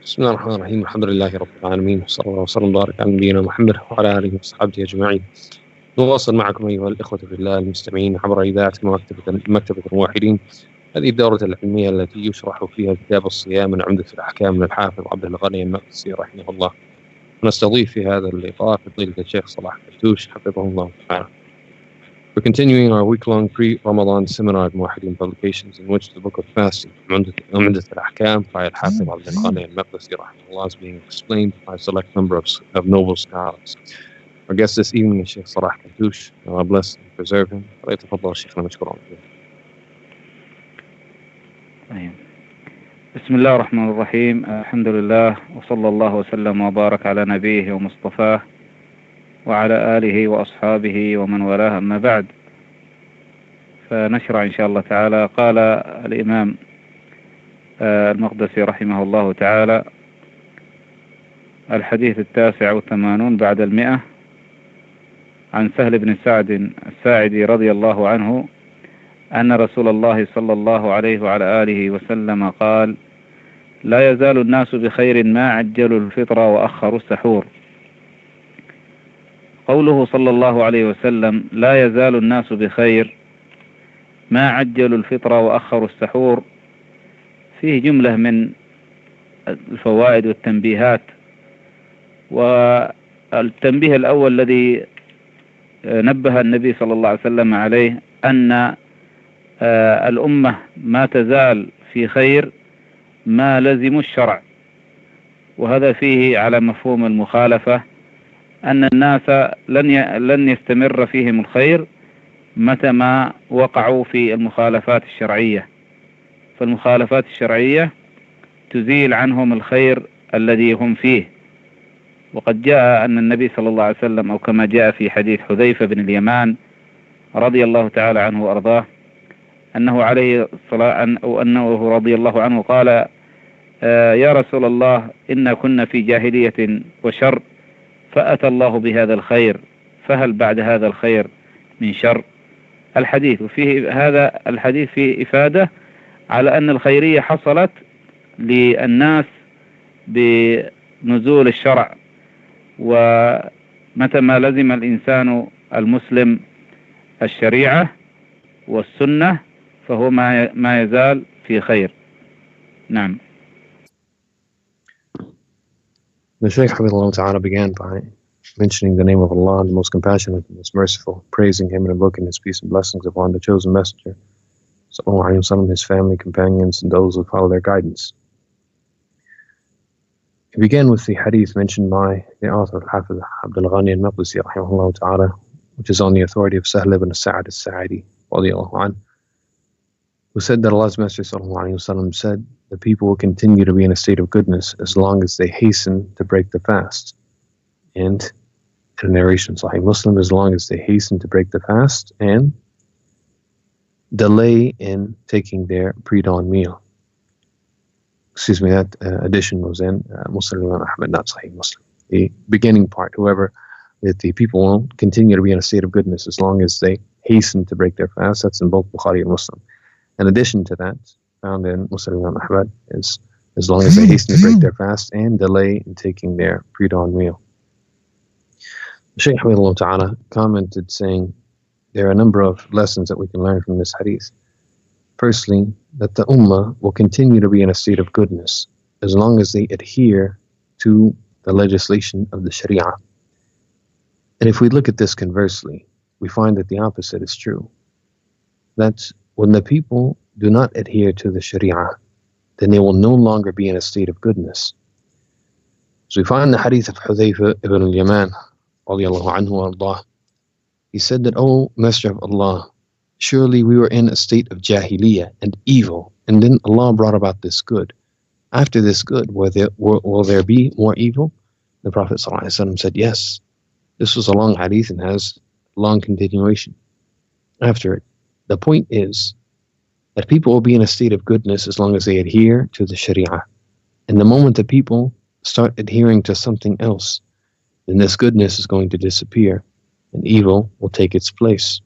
بسم الله الرحمن الرحيم. الحمد لله رب العالمين، وصلى الله وسلم وبارك على نبينا محمد وعلى آله وصحبه أجمعين. نواصل معكم أيها الإخوة في الله المستمعين عبر إذاعة مكتبة الموحدين، هذه الدورة العلمية التي يشرح فيها كتاب الصيام من عمدة الأحكام من الحافظ عبد الغني المقدسي رحمه الله. ونستضيف في هذا اللقاء فضيلة الشيخ صلاح كنتوش حفظه الله تعالى. We're continuing our week-long pre-Ramadan seminar at Muwahhideen Publications, in which the book of fasting, Umdatul Aḥkām by Al-Hafiz Al-Ghani al-Maqdisi rahimahullah, is being explained by a select number of noble scholars. Our guest this evening is Shaykh Salah Kantush. Allah bless and preserve him. فليتفضل شيخنا مشكورا. بسم الله الرحمن الرحيم. الحمد لله وصلى الله وسلم وبارك على نبيه ومصطفاه وعلى آله وأصحابه ومن والاه، أما بعد، فنشرع إن شاء الله تعالى. قال الإمام المقدسي رحمه الله تعالى: الحديث 89 بعد 100، عن سهل بن سعد الساعدي رضي الله عنه أن رسول الله صلى الله عليه وعلى آله وسلم قال: لا يزال الناس بخير ما عجلوا الفطر وأخروا السحور. قوله صلى الله عليه وسلم لا يزال الناس بخير ما عجلوا الفطر وأخروا السحور، فيه جملة من الفوائد والتنبيهات. والتنبيه الأول الذي نبه النبي صلى الله عليه وسلم عليه أن الأمة ما تزال في خير ما لزموا الشرع، وهذا فيه على مفهوم المخالفة، أن الناس لن يستمر فيهم الخير متى ما وقعوا في المخالفات الشرعية، فالمخالفات الشرعية تزيل عنهم الخير الذي هم فيه. وقد جاء أن النبي صلى الله عليه وسلم، أو كما جاء في حديث حذيفة بن اليمان رضي الله تعالى عنه وأرضاه، أنه عليه الصلاة أو أنه رضي الله عنه قال: يا رسول الله، إنا كنا في جاهلية وشر، فأتى الله بهذا الخير، فهل بعد هذا الخير من شر؟ الحديث، وفيه هذا الحديث فيه إفادة على أن الخيرية حصلت للناس بنزول الشرع، ومتى ما لزم الإنسان المسلم الشريعة والسنة فهو ما يزال في خير. نعم. The Shaykh Hafiظullah Ta'ala began by mentioning the name of Allah, the most compassionate and most merciful, praising Him and invoking His peace and blessings upon the chosen messenger, Sallallahu Alaihi Wasallam, his family, companions, and those who follow their guidance. He began with the hadith mentioned by the author Al-Hafiz Abdul Ghani al-Maqdisi rahimahullah ta'ala, which is on the authority of Sahl ibn Saʿad al-Sa'idi radiyallahu anhu, who said that Allah's Messenger Sallallahu Alaihi Wasallam said, the people will continue to be in a state of goodness as long as they hasten to break the fast. And in a narration Sahih Muslim, as long as they hasten to break the fast and delay in taking their pre-dawn meal. Excuse me, that addition was in Muslim Imam Ahmad, not Sahih Muslim. The beginning part, that the people will continue to be in a state of goodness as long as they hasten to break their fast. That's in both Bukhārī and Muslim. In addition to that, found in Muslim Imam Ahmad, is as long as they hasten to break their fast and delay in taking their pre-dawn meal. Shaykh Hafiظullah Ta'ala commented saying, there are a number of lessons that we can learn from this hadith. Firstly, that the ummah will continue to be in a state of goodness as long as they adhere to the legislation of the Sharia. And if we look at this conversely, we find that the opposite is true. That when the people do not adhere to the Sharia, then they will no longer be in a state of goodness. So we find the hadith of Hudhayfa ibn al-Yaman radiyallahu anhu wa ardah. He said that, O Messenger of Allah, surely we were in a state of jahiliyyah and evil, and then Allah brought about this good. After this good, will there be more evil? The Prophet ﷺ said, yes. This was a long hadith and has long continuation after it. The point is that people will be in a state of goodness as long as they adhere to the Sharia. And the moment that people start adhering to something else, then this goodness is going to disappear and evil will take its place.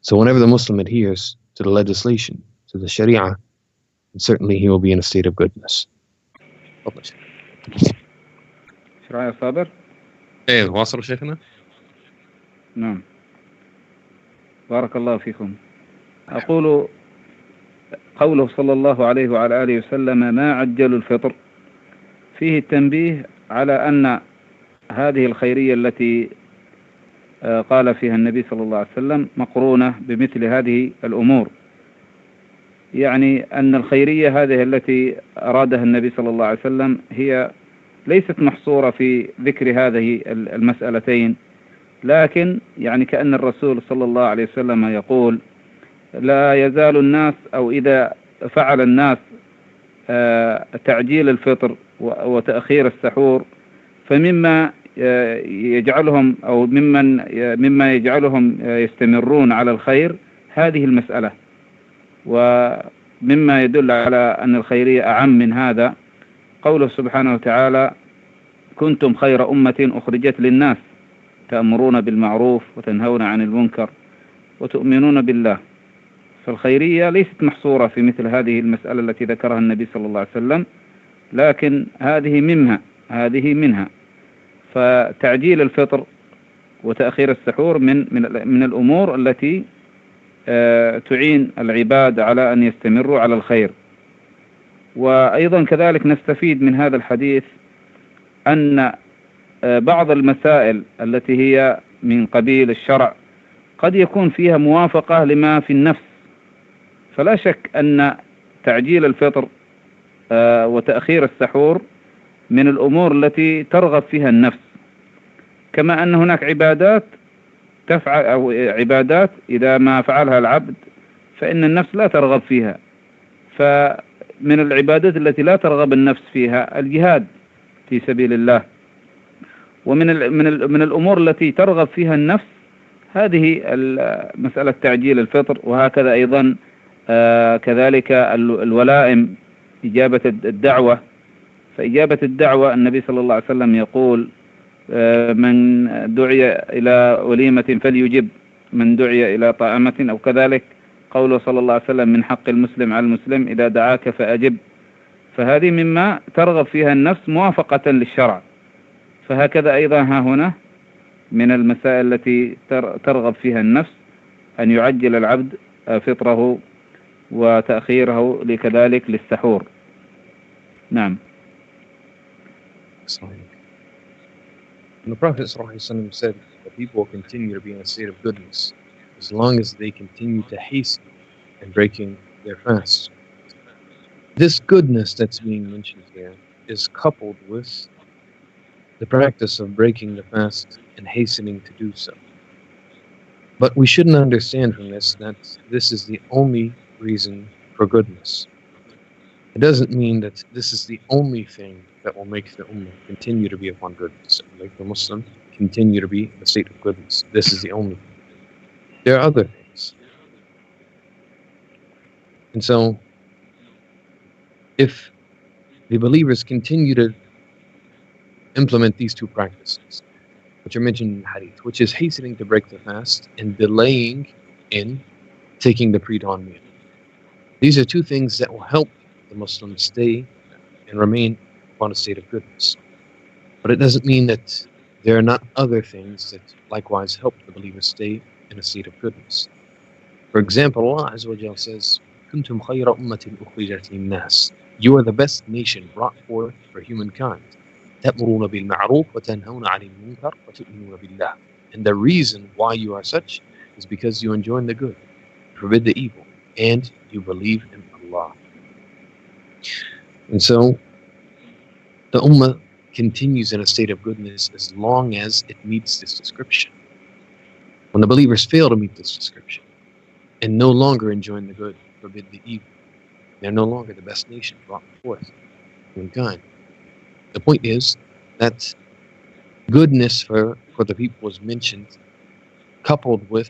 So whenever the Muslim adheres to the legislation, to the Sharia, certainly he will be in a state of goodness. تفضل شيخ. ايش رأيك صابر؟ ايه واصل شيخنا؟ نعم، بارك الله فيكم. أقول قوله صلى الله عليه وعلى آله وسلم ما عجل الفطر، فيه التنبيه على أن هذه الخيرية التي قال فيها النبي صلى الله عليه وسلم مقرونة بمثل هذه الأمور، يعني أن الخيرية هذه التي أرادها النبي صلى الله عليه وسلم هي ليست محصورة في ذكر هذه المسألتين، لكن يعني كأن الرسول صلى الله عليه وسلم يقول لا يزال الناس، أو إذا فعل الناس تعجيل الفطر وتأخير السحور، فمما يجعلهم أو مما يجعلهم يستمرون على الخير هذه المسألة. ومما يدل على أن الخيرية أعم من هذا قوله سبحانه وتعالى كنتم خير أمة أخرجت للناس تأمرون بالمعروف وتنهون عن المنكر وتؤمنون بالله. فالخيرية ليست محصورة في مثل هذه المسألة التي ذكرها النبي صلى الله عليه وسلم، لكن هذه منها. فتعجيل الفطر وتأخير السحور من الأمور التي تعين العباد على أن يستمروا على الخير. وأيضا كذلك نستفيد من هذا الحديث أن بعض المسائل التي هي من قبيل الشرع قد يكون فيها موافقة لما في النفس، فلا شك أن تعجيل الفطر وتأخير السحور من الأمور التي ترغب فيها النفس، كما أن هناك عبادات تفعل أو عبادات إذا ما فعلها العبد فإن النفس لا ترغب فيها. فمن العبادات التي لا ترغب النفس فيها الجهاد في سبيل الله، ومن الأمور التي ترغب فيها النفس هذه مسألة تعجيل الفطر. وهكذا أيضا كذلك الولائم، إجابة الدعوة. فإجابة الدعوة النبي صلى الله عليه وسلم يقول من دعي إلى وليمة فليجب، من دعي إلى طعامة، أو كذلك قوله صلى الله عليه وسلم من حق المسلم على المسلم إذا دعاك فأجب. فهذه مما ترغب فيها النفس موافقة للشرع. فهكذا أيضا ها هنا من المسائل التي ترغب فيها النفس أن يعجل العبد فطره وتأخيره لكذلك للسحور. نعم. And the Prophet ﷺ said that people will continue to be in a state of goodness as long as they continue to hasten in breaking their fast. This goodness that's being mentioned here is coupled with the practice of breaking the fast and hastening to do so. But we shouldn't understand from this that this is the only reason for goodness. It doesn't mean that this is the only thing that will make the Ummah continue to be upon goodness, make the Muslim continue to be in a state of goodness. This is the only thing. There are other things. And so, if the believers continue to implement these two practices, which are mentioned in Ḥadīth, which is hastening to break the fast and delaying in taking the pre-dawn meal. These are two things that will help the Muslims stay and remain upon a state of goodness. But it doesn't mean that there are not other things that likewise help the believers stay in a state of goodness. For example, Allah Azza wa Jalla says, "Kuntum khayra ummatin ukhrijat lin-nas." You are the best nation brought forth for humankind. تَأْمُرُونَ بِالْمَعْرُوفِ وَتَنْهَوْنَ عَنِ الْمُنكَرِ وَتُؤْمِنُونَ بِاللَّهِ. And the reason why you are such is because you enjoin the good, forbid the evil, and you believe in Allah. And so, the Ummah continues in a state of goodness as long as it meets this description. When the believers fail to meet this description and no longer enjoin the good, forbid the evil, they're no longer the best nation brought forth humankind. The point is that goodness for the people was mentioned, coupled with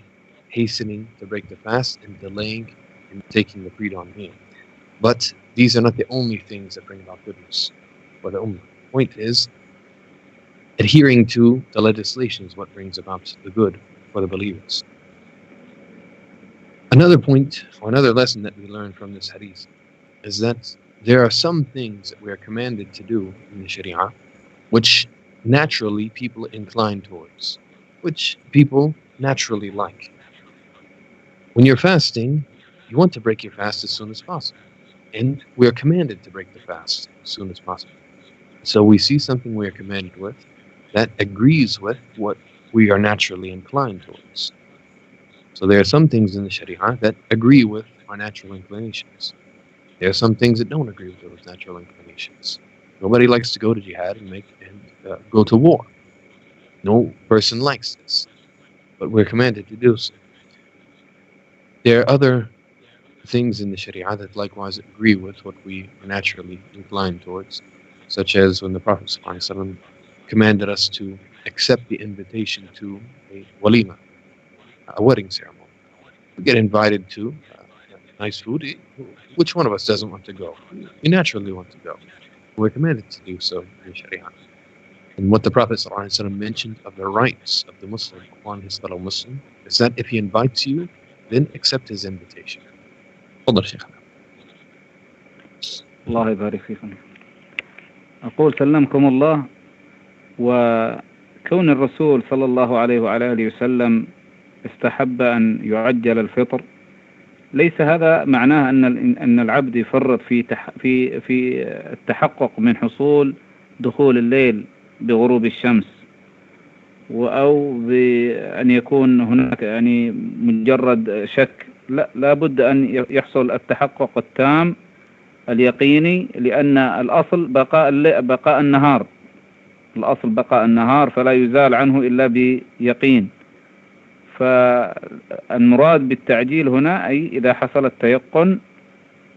hastening to break the fast and delaying in taking the pre-dawn meal. But these are not the only things that bring about goodness for the Ummah. The point is, adhering to the legislation is what brings about the good for the believers. Another point, or another lesson that we learn from this hadith is that there are some things that we are commanded to do in the Sharia which naturally people incline towards, which people naturally like. When you're fasting, you want to break your fast as soon as possible, and we are commanded to break the fast as soon as possible. So we see something we are commanded with that agrees with what we are naturally inclined towards. So there are some things in the Sharia that agree with our natural inclinations. There are some things that don't agree with those natural inclinations. Nobody likes to go to jihad and go to war. No person likes this, but we're commanded to do so. There are other things in the Sharia that likewise agree with what we are naturally inclined towards, such as when the Prophet ﷺ commanded us to accept the invitation to a walima, a wedding ceremony. We get invited to nice food. Which one of us doesn't want to go? We naturally want to go. We're commanded to do so in Sharia. And what the Prophet ﷺ mentioned of the rights of the Muslim upon his fellow Muslim is that if he invites you, then accept his invitation. تفضل شيخنا. الله يبارك فيكم. أقول سلمكم الله. وكون الرسول صلى الله عليه وعلى آله وسلم استحب أن يعجل الفطر، ليس هذا معناه أن العبد يفرط في التحقق من حصول دخول الليل بغروب الشمس، أو بأن يكون هناك مجرد شك. لا بد أن يحصل التحقق التام اليقيني، لأن الأصل بقاء النهار. الأصل بقاء النهار، فلا يزال عنه إلا بيقين. فالمراد بالتعجيل هنا أي إذا حصل التيقن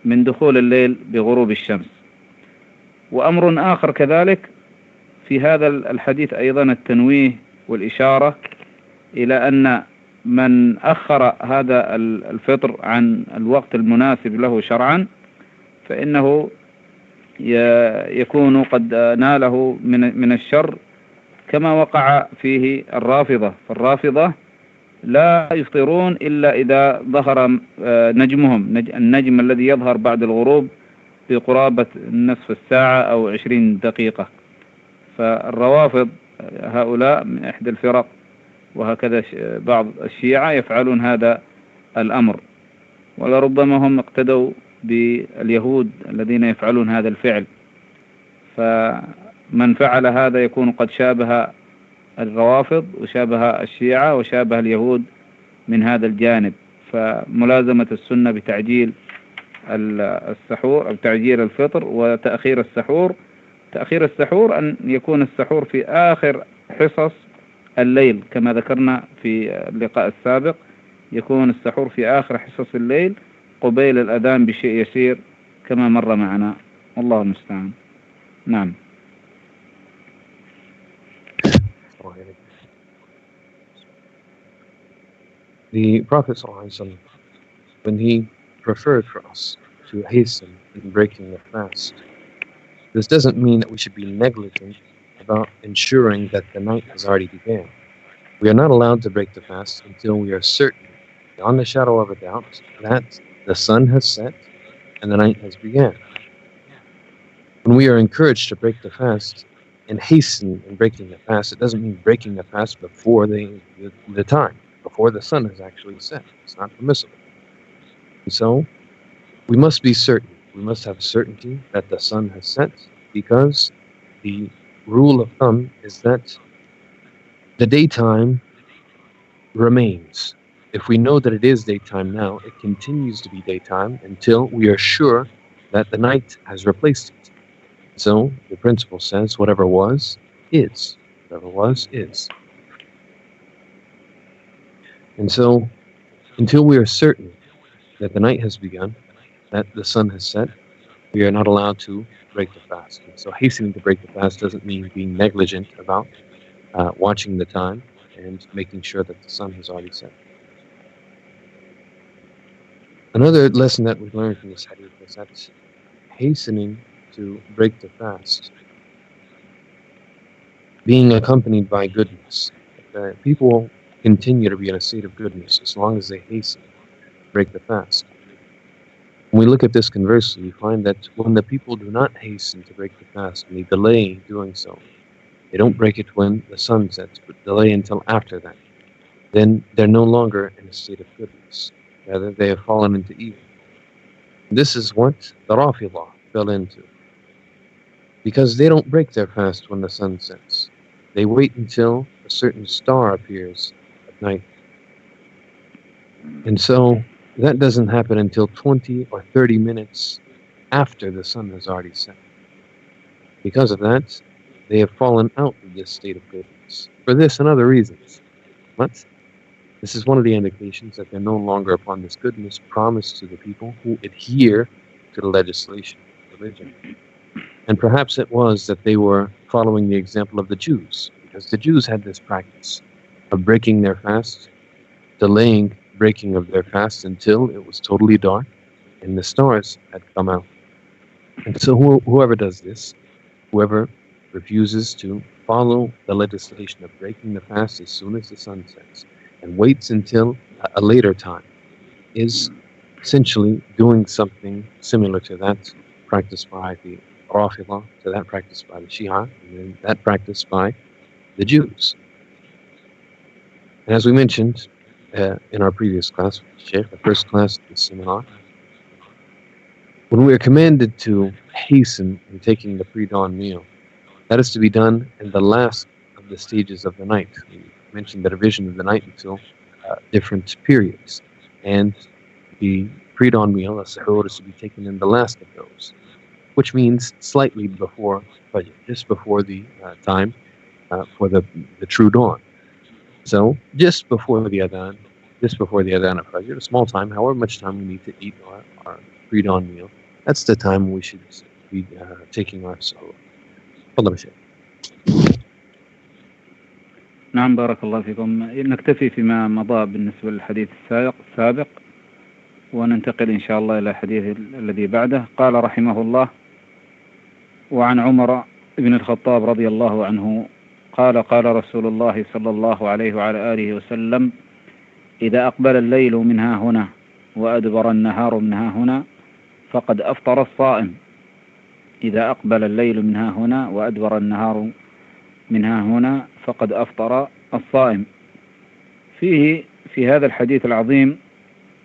من دخول الليل بغروب الشمس. وأمر آخر كذلك في هذا الحديث أيضا التنويه والإشارة إلى أن من أخر هذا الفطر عن الوقت المناسب له شرعا فإنه يكون قد ناله من الشر كما وقع فيه الرافضة. فالرافضة لا يفطرون إلا إذا ظهر نجمهم، النجم الذي يظهر بعد الغروب بقرابة نصف الساعة أو 20 دقيقة. فالروافض هؤلاء من إحدى الفرق، وهكذا بعض الشيعة يفعلون هذا الأمر، ولربما هم اقتدوا باليهود الذين يفعلون هذا الفعل. فمن فعل هذا يكون قد شابه الروافض وشابه الشيعة وشابه اليهود من هذا الجانب. فملازمة السنة بتعجيل السحور أو تعجيل الفطر وتأخير السحور. تأخير السحور أن يكون السحور في آخر حصص الليل كما ذكرنا في اللقاء السابق، يكون السحور في آخر حصص الليل قبيل الأذان بشيء يسير كما مر معنا، والله المستعان. نعم. The Prophet ﷺ, when he preferred for us to hasten in breaking the fast, this doesn't mean that we should be negligent about ensuring that the night has already begun. We are not allowed to break the fast until we are certain, beyond the shadow of a doubt, that the sun has set and the night has begun. When we are encouraged to break the fast and hasten in breaking the fast, it doesn't mean breaking the fast before the time, before the sun has actually set. It's not permissible. And so we must be certain. We must have certainty that the sun has set, because the rule of thumb is that the daytime remains. If we know that it is daytime now, it continues to be daytime until we are sure that the night has replaced it. So the principle says whatever was, is. Whatever was, is. And so until we are certain that the night has begun, that the sun has set, we are not allowed to break the fast. And so hastening to break the fast doesn't mean being negligent about watching the time and making sure that the sun has already set. Another lesson that we learned from this hadith is that hastening to break the fast, being accompanied by goodness, people continue to be in a state of goodness as long as they hasten to break the fast. When we look at this conversely, we find that when the people do not hasten to break the fast, and they delay doing so, they don't break it when the sun sets, but delay until after that, then they're no longer in a state of goodness. Rather, they have fallen into evil. This is what the Rāfidah fell into. Because they don't break their fast when the sun sets. They wait until a certain star appears at night. And so that doesn't happen until 20 or 30 minutes after the sun has already set. Because of that, they have fallen out of this state of goodness. For this and other reasons. But this is one of the indications that they're no longer upon this goodness promised to the people who adhere to the legislation of religion. And perhaps it was that they were following the example of the Jews, because the Jews had this practice of breaking their fast, delaying breaking of their fast until it was totally dark and the stars had come out. And so whoever does this, whoever refuses to follow the legislation of breaking the fast as soon as the sun sets and waits until a later time, is essentially doing something similar to that practiced by the Rāfidah, to that practiced by the Shia, and then that practiced by the Jews. And as we mentioned in our previous class, Shaykh, the first class of the seminar, when we are commanded to hasten in taking the pre-dawn meal, that is to be done in the last of the stages of the night. We mentioned the division of the night into different periods. And the pre-dawn meal, the suhoor, is to be taken in the last of those, which means slightly before Fajr, just before the time for the true dawn. So just before the Ādhān, of Fajr, a small time, however much time we need to eat our pre-dawn meal, that's the time we should be taking our suhoor. تفضل يا شيخ. نعم بارك الله فيكم. نكتفي فيما مضى بالنسبة للحديث السابق وننتقل إن شاء الله إلى الحديث الذي بعده. قال رحمه الله: وعن عمر بن الخطاب رضي الله عنه قال: قال رسول الله صلى الله عليه وعلى آله وسلم: إذا أقبل الليل منها هنا وأدبر النهار منها هنا فقد أفطر الصائم. إذا أقبل الليل منها هنا وأدبر النهار منها هنا فقد أفطر الصائم. في هذا الحديث العظيم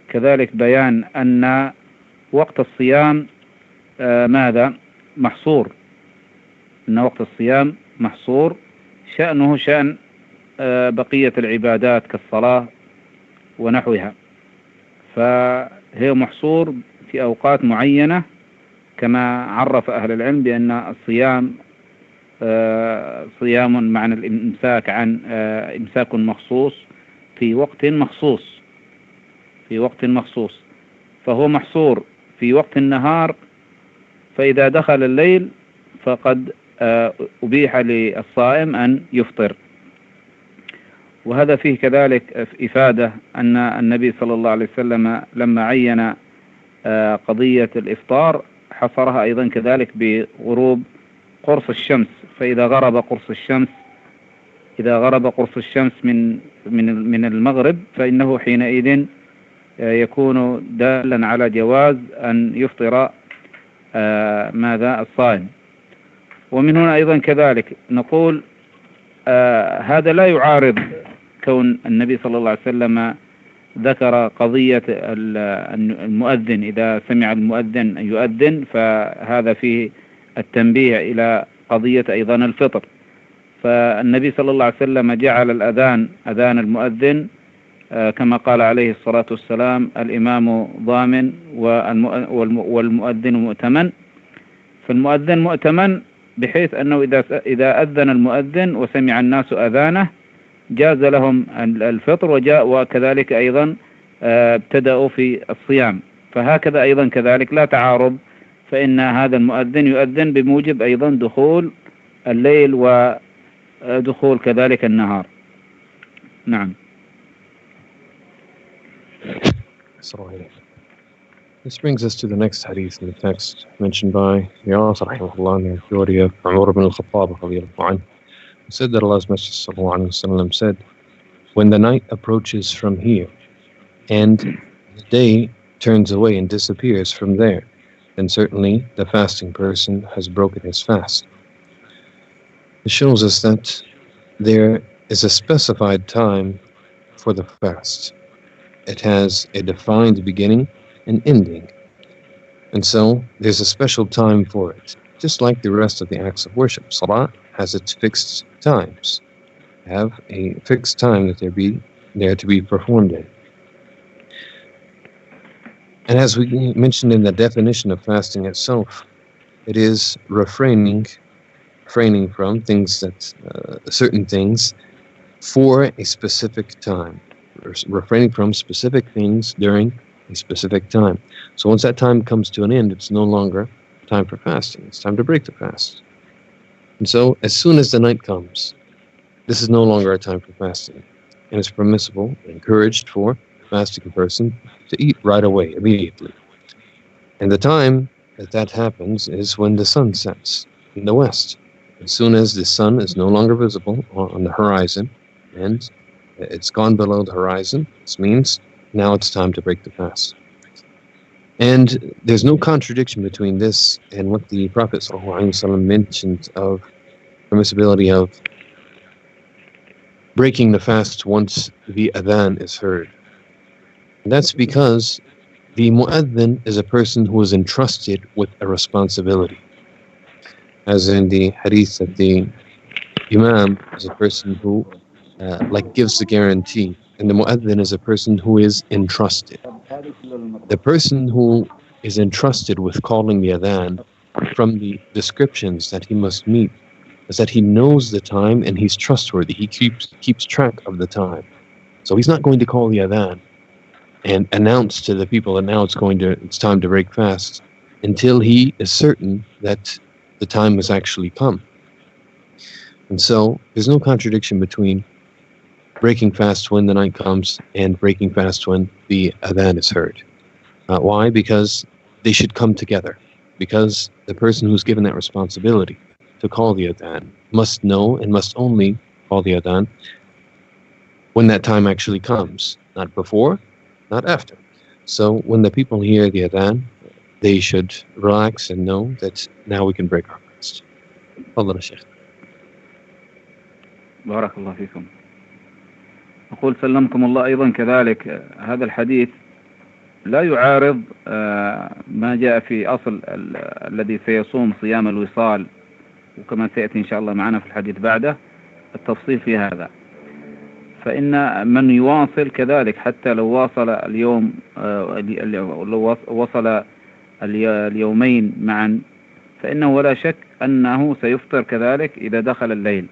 كذلك بيان أن وقت الصيام ماذا؟ محصور. أن وقت الصيام محصور، شأنه شأن بقية العبادات كالصلاة ونحوها، فهي محصور في أوقات معينة، كما عرف أهل العلم بأن الصيام صيام معنى الإمساك عن إمساك مخصوص في وقت مخصوص، فهو محصور في وقت النهار، فإذا دخل الليل فقد أبيح للصائم أن يفطر. وهذا فيه كذلك إفادة أن النبي صلى الله عليه وسلم لما عين قضية الإفطار حصرها أيضا كذلك بغروب قرص الشمس، فإذا غرب قرص الشمس من المغرب فإنه حينئذ يكون دالا على جواز أن يفطر ماذا؟ الصائم. ومن هنا أيضا كذلك نقول هذا لا يعارض كون النبي صلى الله عليه وسلم ذكر قضية المؤذن، إذا سمع المؤذن يؤذن فهذا فيه التنبيه إلى قضية أيضا الفطر. فالنبي صلى الله عليه وسلم جعل الأذان أذان المؤذن كما قال عليه الصلاة والسلام: الإمام ضامن والمؤذن مؤتمن. فالمؤذن مؤتمن بحيث أنه إذا أذن المؤذن وسمع الناس أذانه جاز لهم الفطر، وكذلك أيضا ابتدأوا في الصيام. فهكذا أيضا كذلك لا تعارض، فإن هذا المؤذن يؤذن بموجب أيضا دخول الليل ودخول كذلك النهار. نعم. This brings us to the next hadith in the text mentioned by the author rahimahullah, in the authority of Umar ibn al-Khaṭṭāb radiyallahu anhu, who said that Allah's Messenger sallallahu alaihi wasallam said, when the night approaches from here and the day turns away and disappears from there, then certainly the fasting person has broken his fast. It shows us that there is a specified time for the fast. It has a defined beginning and ending. And so there's a special time for it, just like the rest of the acts of worship. Salah has its fixed times, have a fixed time that they're to be performed in. And as we mentioned in the definition of fasting itself, it is refraining from things that certain things for a specific time, refraining from specific things during a specific time. So once that time comes to an end, it's no longer time for fasting. It's time to break the fast. And so as soon as the night comes, this is no longer a time for fasting. And it's permissible, encouraged for the fasting person to eat right away, immediately. And the time that happens is when the sun sets in the west. As soon as the sun is no longer visible on the horizon and it's gone below the horizon, this means now it's time to break the fast. And there's no contradiction between this and what the Prophet ﷺ mentioned of permissibility of breaking the fast once the Ādhān is heard. And that's because the mu'adhin is a person who is entrusted with a responsibility. As in the Ḥadīth, that the Imam is a person who gives the guarantee, and the mu'adhin is a person who is entrusted. The person who is entrusted with calling the Ādhān, from the descriptions that he must meet, is that he knows the time and he's trustworthy. He keeps track of the time. So he's not going to call the Ādhān and announce to the people that now it's time to break fast until he is certain that the time has actually come. And so there's no contradiction between breaking fast when the night comes and breaking fast when the Ādhān is heard. Why? Because they should come together. Because the person who's given that responsibility to call the Ādhān must know and must only call the Ādhān when that time actually comes, not before, not after. So when the people hear the Ādhān, they should relax and know that now we can break our fast. تفضل يا شيخ. بارك الله فيكم. أقول سلمكم الله أيضا كذلك هذا الحديث لا يعارض ما جاء في أصل الذي سيصوم صيام الوصال، وكما سيأتي إن شاء الله معنا في الحديث بعده التفصيل في هذا. فإن من يواصل كذلك حتى لو واصل اليوم، لو وصل اليومين معا، فإنه ولا شك أنه سيفطر كذلك إذا دخل الليل.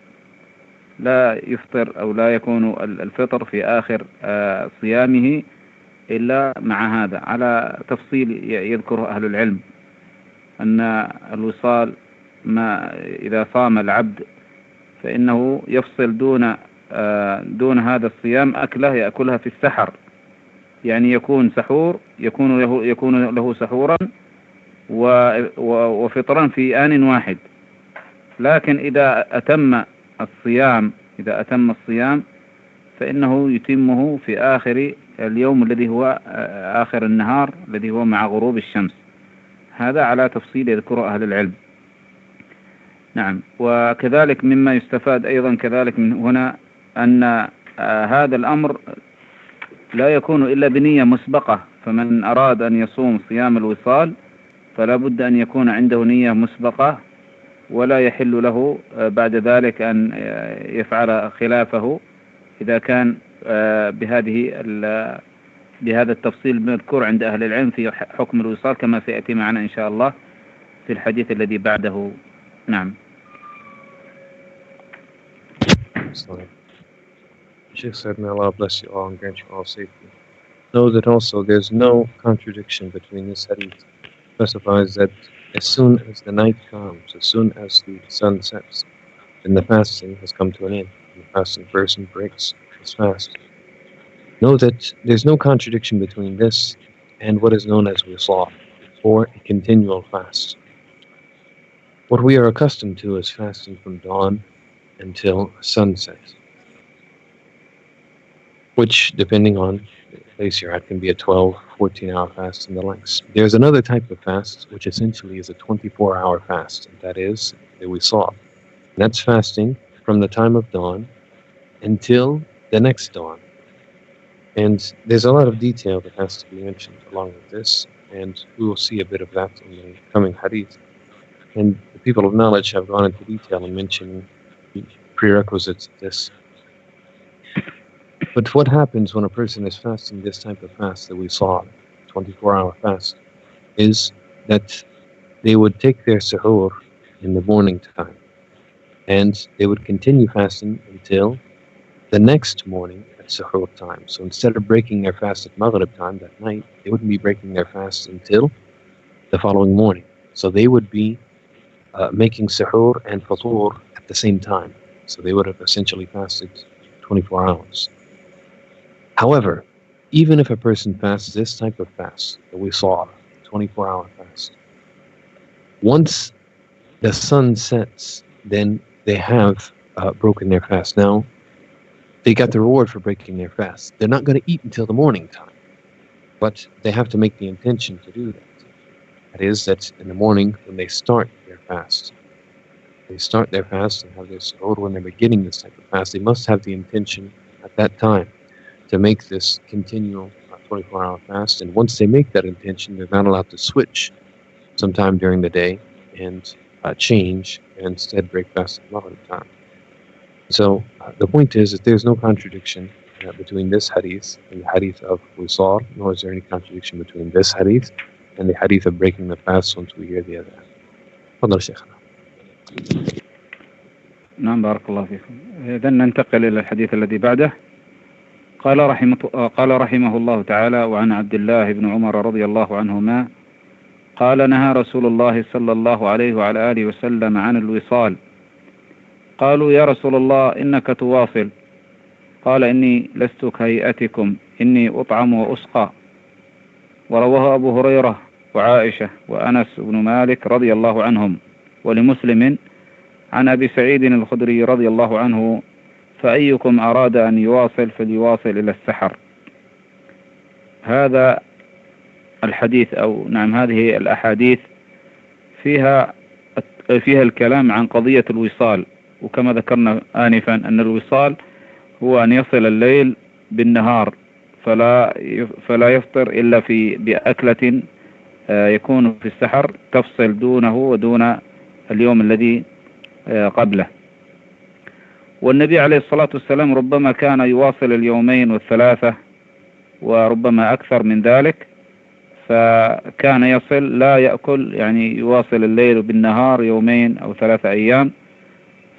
لا يفطر أو لا يكون الفطر في آخر صيامه إلا مع هذا، على تفصيل يذكره أهل العلم أن الوصال ما إذا صام العبد فإنه يفصل دون هذا الصيام أكله يأكلها في السحر، يعني يكون سحور يكون له سحورا وفطرا في آن واحد. لكن إذا أتم الصيام فإنه يتمه في آخر اليوم الذي هو آخر النهار الذي هو مع غروب الشمس. هذا على تفصيل يذكره أهل العلم. نعم. وكذلك مما يستفاد أيضا كذلك من هنا أن هذا الأمر لا يكون إلا بنية مسبقة، فمن أراد أن يصوم صيام الوصال فلا بد أن يكون عنده نية مسبقة، ولا يحل له بعد ذلك أن يفعل خلافه إذا كان بهذا التفصيل المذكور عند أهل العلم في حكم الوصال، كما سيأتي معنا إن شاء الله في الحديث الذي بعده. نعم. Shaykh said, may Allah bless you all and grant you all safety. Know that also there's no contradiction between this hadith. It specifies that as soon as the night comes, as soon as the sun sets, then the fasting has come to an end. The fasting person breaks his fast. Know that there's no contradiction between this and what is known as wisal, or a continual fast. What we are accustomed to is fasting from dawn until sunset, which, depending on place you're at can be a 12, 14-hour fast and the likes. There's another type of fast, which essentially is a 24-hour fast, and that is that we saw. That's fasting from the time of dawn until the next dawn. And there's a lot of detail that has to be mentioned along with this, and we will see a bit of that in the coming hadith. And the people of knowledge have gone into detail in mentioning the prerequisites of this. But what happens when a person is fasting this type of fast that we saw, 24-hour fast, is that they would take their suhoor in the morning time, and they would continue fasting until the next morning at suhoor time. So instead of breaking their fast at Maghrib time that night, they wouldn't be breaking their fast until the following morning. So they would be making suhoor and fatur at the same time. So they would have essentially fasted 24 hours. However, even if a person fasts this type of fast that we saw, 24-hour fast, once the sun sets, then they have broken their fast. Now, they got the reward for breaking their fast. They're not going to eat until the morning time, but they have to make the intention to do that. That is, that in the morning when they start their fast, and have their suhoor when they're beginning this type of fast, they must have the intention at that time to make this continual 24-hour fast. And once they make that intention, they're not allowed to switch sometime during the day and change and instead break fast at Maghrib time. So the point is that there's no contradiction between this hadith and the hadith of Wisal, nor is there any contradiction between this hadith and the hadith of breaking the fast once we hear the Ādhān. تفضل شيخنا. نعم بارك الله فيكم. إذن ننتقل إلى الحديث الذي بعده. قال رحمه الله تعالى: وعن عبد الله بن عمر رضي الله عنهما قال: نهى رسول الله صلى الله عليه وعلى آله وسلم عن الوصال. قالوا: يا رسول الله إنك تواصل. قال: إني لست كهيئتكم، إني أطعم وأسقى. ورواه أبو هريرة وعائشة وأنس بن مالك رضي الله عنهم، ولمسلم عن أبي سعيد الخدري رضي الله عنه: فأيكم أراد أن يواصل فليواصل إلى السحر. هذا الحديث هذه الأحاديث فيها الكلام عن قضية الوصال. وكما ذكرنا آنفا أن الوصال هو أن يصل الليل بالنهار، فلا يفطر إلا بأكلة يكون في السحر تفصل دونه ودون اليوم الذي قبله. والنبي عليه الصلاة والسلام ربما كان يواصل اليومين والثلاثة وربما أكثر من ذلك، فكان يصل لا يأكل، يعني يواصل الليل بالنهار يومين أو 3 أيام.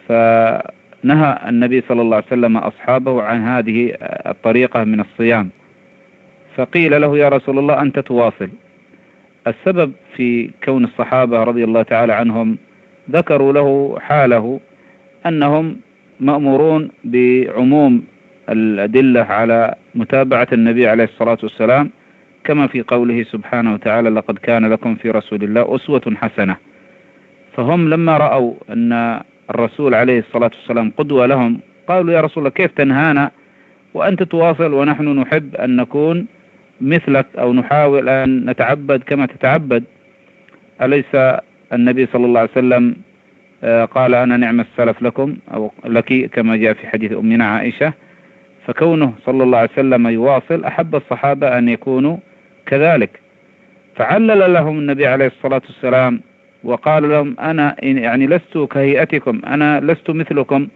فنهى النبي صلى الله عليه وسلم أصحابه عن هذه الطريقة من الصيام، فقيل له: يا رسول الله أنت تواصل. السبب في كون الصحابة رضي الله تعالى عنهم ذكروا له حاله أنهم مأمورون بعموم الأدلة على متابعة النبي عليه الصلاة والسلام، كما في قوله سبحانه وتعالى: لقد كان لكم في رسول الله أسوة حسنة. فهم لما رأوا أن الرسول عليه الصلاة والسلام قدوة لهم قالوا: يا رسول الله كيف تنهانا وأنت تواصل ونحن نحب أن نكون مثلك أو نحاول أن نتعبد كما تتعبد؟ أليس النبي صلى الله عليه وسلم قال: أنا نعم السلف لكم أو لك، كما جاء في حديث أمنا عائشة؟ فكونه صلى الله عليه وسلم يواصل أحب الصحابة أن يكونوا كذلك، فعلل لهم النبي عليه الصلاة والسلام وقال لهم: أنا يعني لست كهيئتكم، أنا لست مثلكم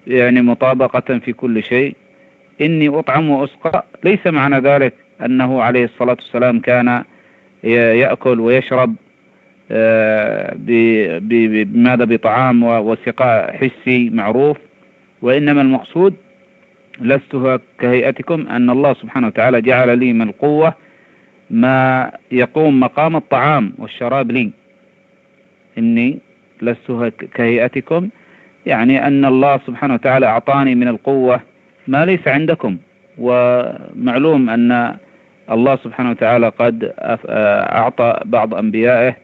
يعني مطابقة في كل شيء، إني أطعم وأسقى. ليس معنى ذلك أنه عليه الصلاة والسلام كان يأكل ويشرب بماذا بطعام وسقاء حسي معروف، وإنما المقصود لست كهيئتكم أن الله سبحانه وتعالى جعل لي من القوة ما يقوم مقام الطعام والشراب لي. إني لست كهيئتكم يعني أن الله سبحانه وتعالى أعطاني من القوة ما ليس عندكم. ومعلوم أن الله سبحانه وتعالى قد أعطى بعض أنبيائه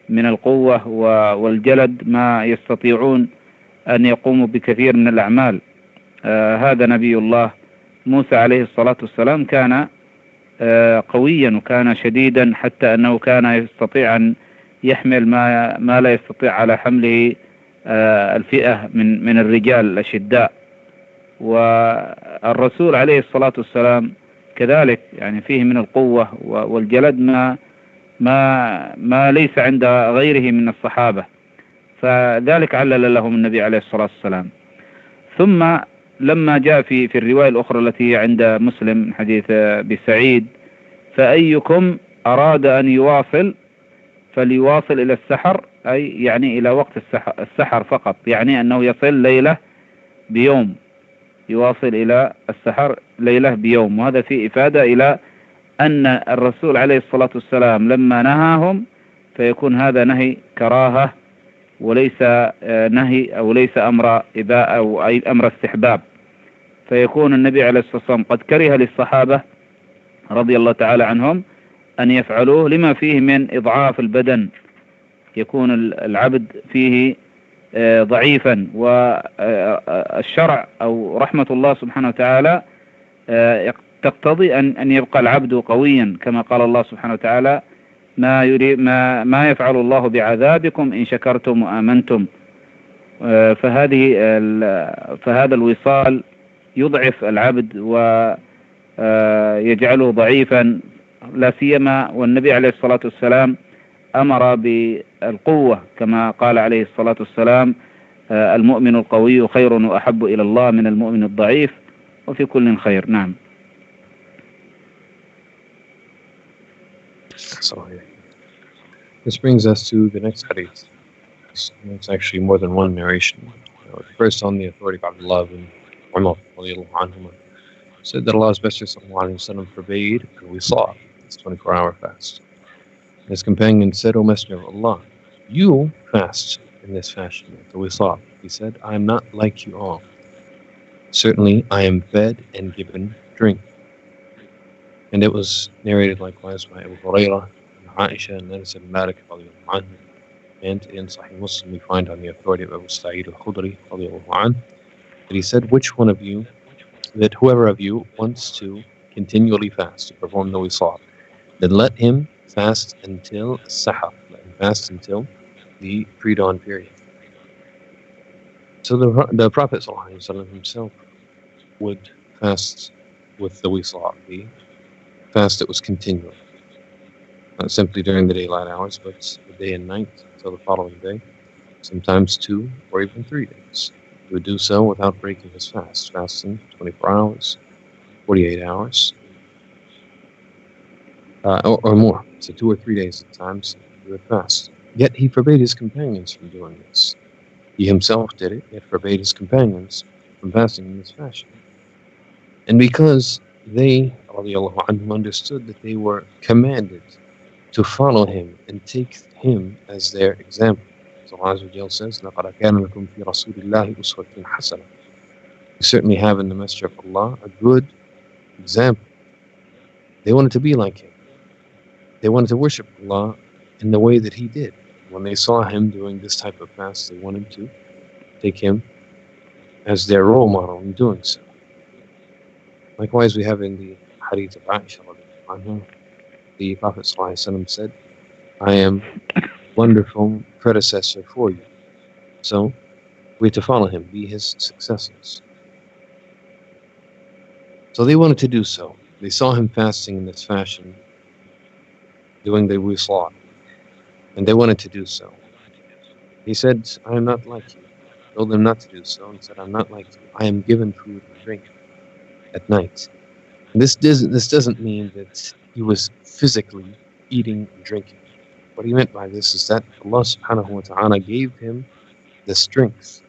من القوة والجلد ما يستطيعون أن يقوموا بكثير من الأعمال. هذا نبي الله موسى عليه الصلاة والسلام كان قويا وكان شديدا حتى أنه كان يستطيع أن يحمل ما لا يستطيع على حمله الفئة من الرجال الأشداء. والرسول عليه الصلاة والسلام كذلك يعني فيه من القوة والجلد ما ليس عند غيره من الصحابة، فذلك علل لهم النبي عليه الصلاة والسلام. ثم لما جاء في الرواية الأخرى التي عند مسلم حديث بسعيد: فأيكم أراد أن يواصل فليواصل إلى السحر، أي يعني إلى وقت السحر فقط، يعني أنه يصل ليلة بيوم، يواصل إلى السحر ليلة بيوم. وهذا فيه إفادة إلى أن الرسول عليه الصلاة والسلام لما نهاهم فيكون هذا نهي كراهة وليس نهي أو ليس أمر إباء أو أي أمر استحباب، فيكون النبي عليه الصلاة والسلام قد كره للصحابة رضي الله تعالى عنهم أن يفعلوه لما فيه من إضعاف البدن، يكون العبد فيه ضعيفا، والشرع أو رحمة الله سبحانه وتعالى تقتضي أن يبقى العبد قويا، كما قال الله سبحانه وتعالى: ما يفعل الله بعذابكم إن شكرتم وآمنتم. فهذا الوصال يضعف العبد ويجعله ضعيفا، لا سيما والنبي عليه الصلاة والسلام أمر بالقوة كما قال عليه الصلاة والسلام: المؤمن القوي خير وأحب إلى الله من المؤمن الضعيف وفي كل خير. نعم. This brings us to the next hadith. It's actually more than one narration. First, on the authority of Allāh bin Ḥumar said that Allah's Messenger forbade al-wisāl, this 24-hour fast. His companion said, "O Messenger of Allah, you fast in this fashion, the wisāl." He said, "I am not like you all. Certainly, I am fed and given drink." And it was narrated likewise by Abu Hurairah and Aisha and Anas ibn Malik radiallahu anhu. And in Sahih Muslim we find on the authority of Abu Sa'id al-Khudri radiallahu anhu that he said, whoever of you wants to continually fast, to perform the wisāl, then let him fast until Saḥr, let him fast until the pre-dawn period. So the Prophet ﷺ himself would fast with the wisāl, the fast that was continual, not simply during the daylight hours, but the day and night until the following day, sometimes 2 or even 3 days. He would do so without breaking his fast, fasting 24 hours, 48 hours, or more. So 2 or 3 days at times he would fast. Yet he forbade his companions from doing this. He himself did it, yet forbade his companions from fasting in this fashion. And because they, radiallahu anhum, understood that they were commanded to follow him and take him as their example. So Allah says, لَقَدْ كَانَ لَكُمْ فِي رَسُولِ اللَّهِ أُسْوَةٌ حَسَنَةٌ. You certainly have in the Messenger of Allah a good example. They wanted to be like him. They wanted to worship Allah in the way that he did. When they saw him doing this type of fast, they wanted to take him as their role model in doing so. Likewise, we have in the Hadith of Aisha, the Prophet ﷺ said, "I am a wonderful predecessor for you." So we have to follow him, be his successors. So they wanted to do so. They saw him fasting in this fashion, doing the wisāl, and they wanted to do so. He said, "I am not like you." Told them not to do so, and said, "I'm not like you. I am given food and drink at night." And this doesn't mean that he was physically eating and drinking. What he meant by this is that Allah subhanahu wa ta'ala gave him the strength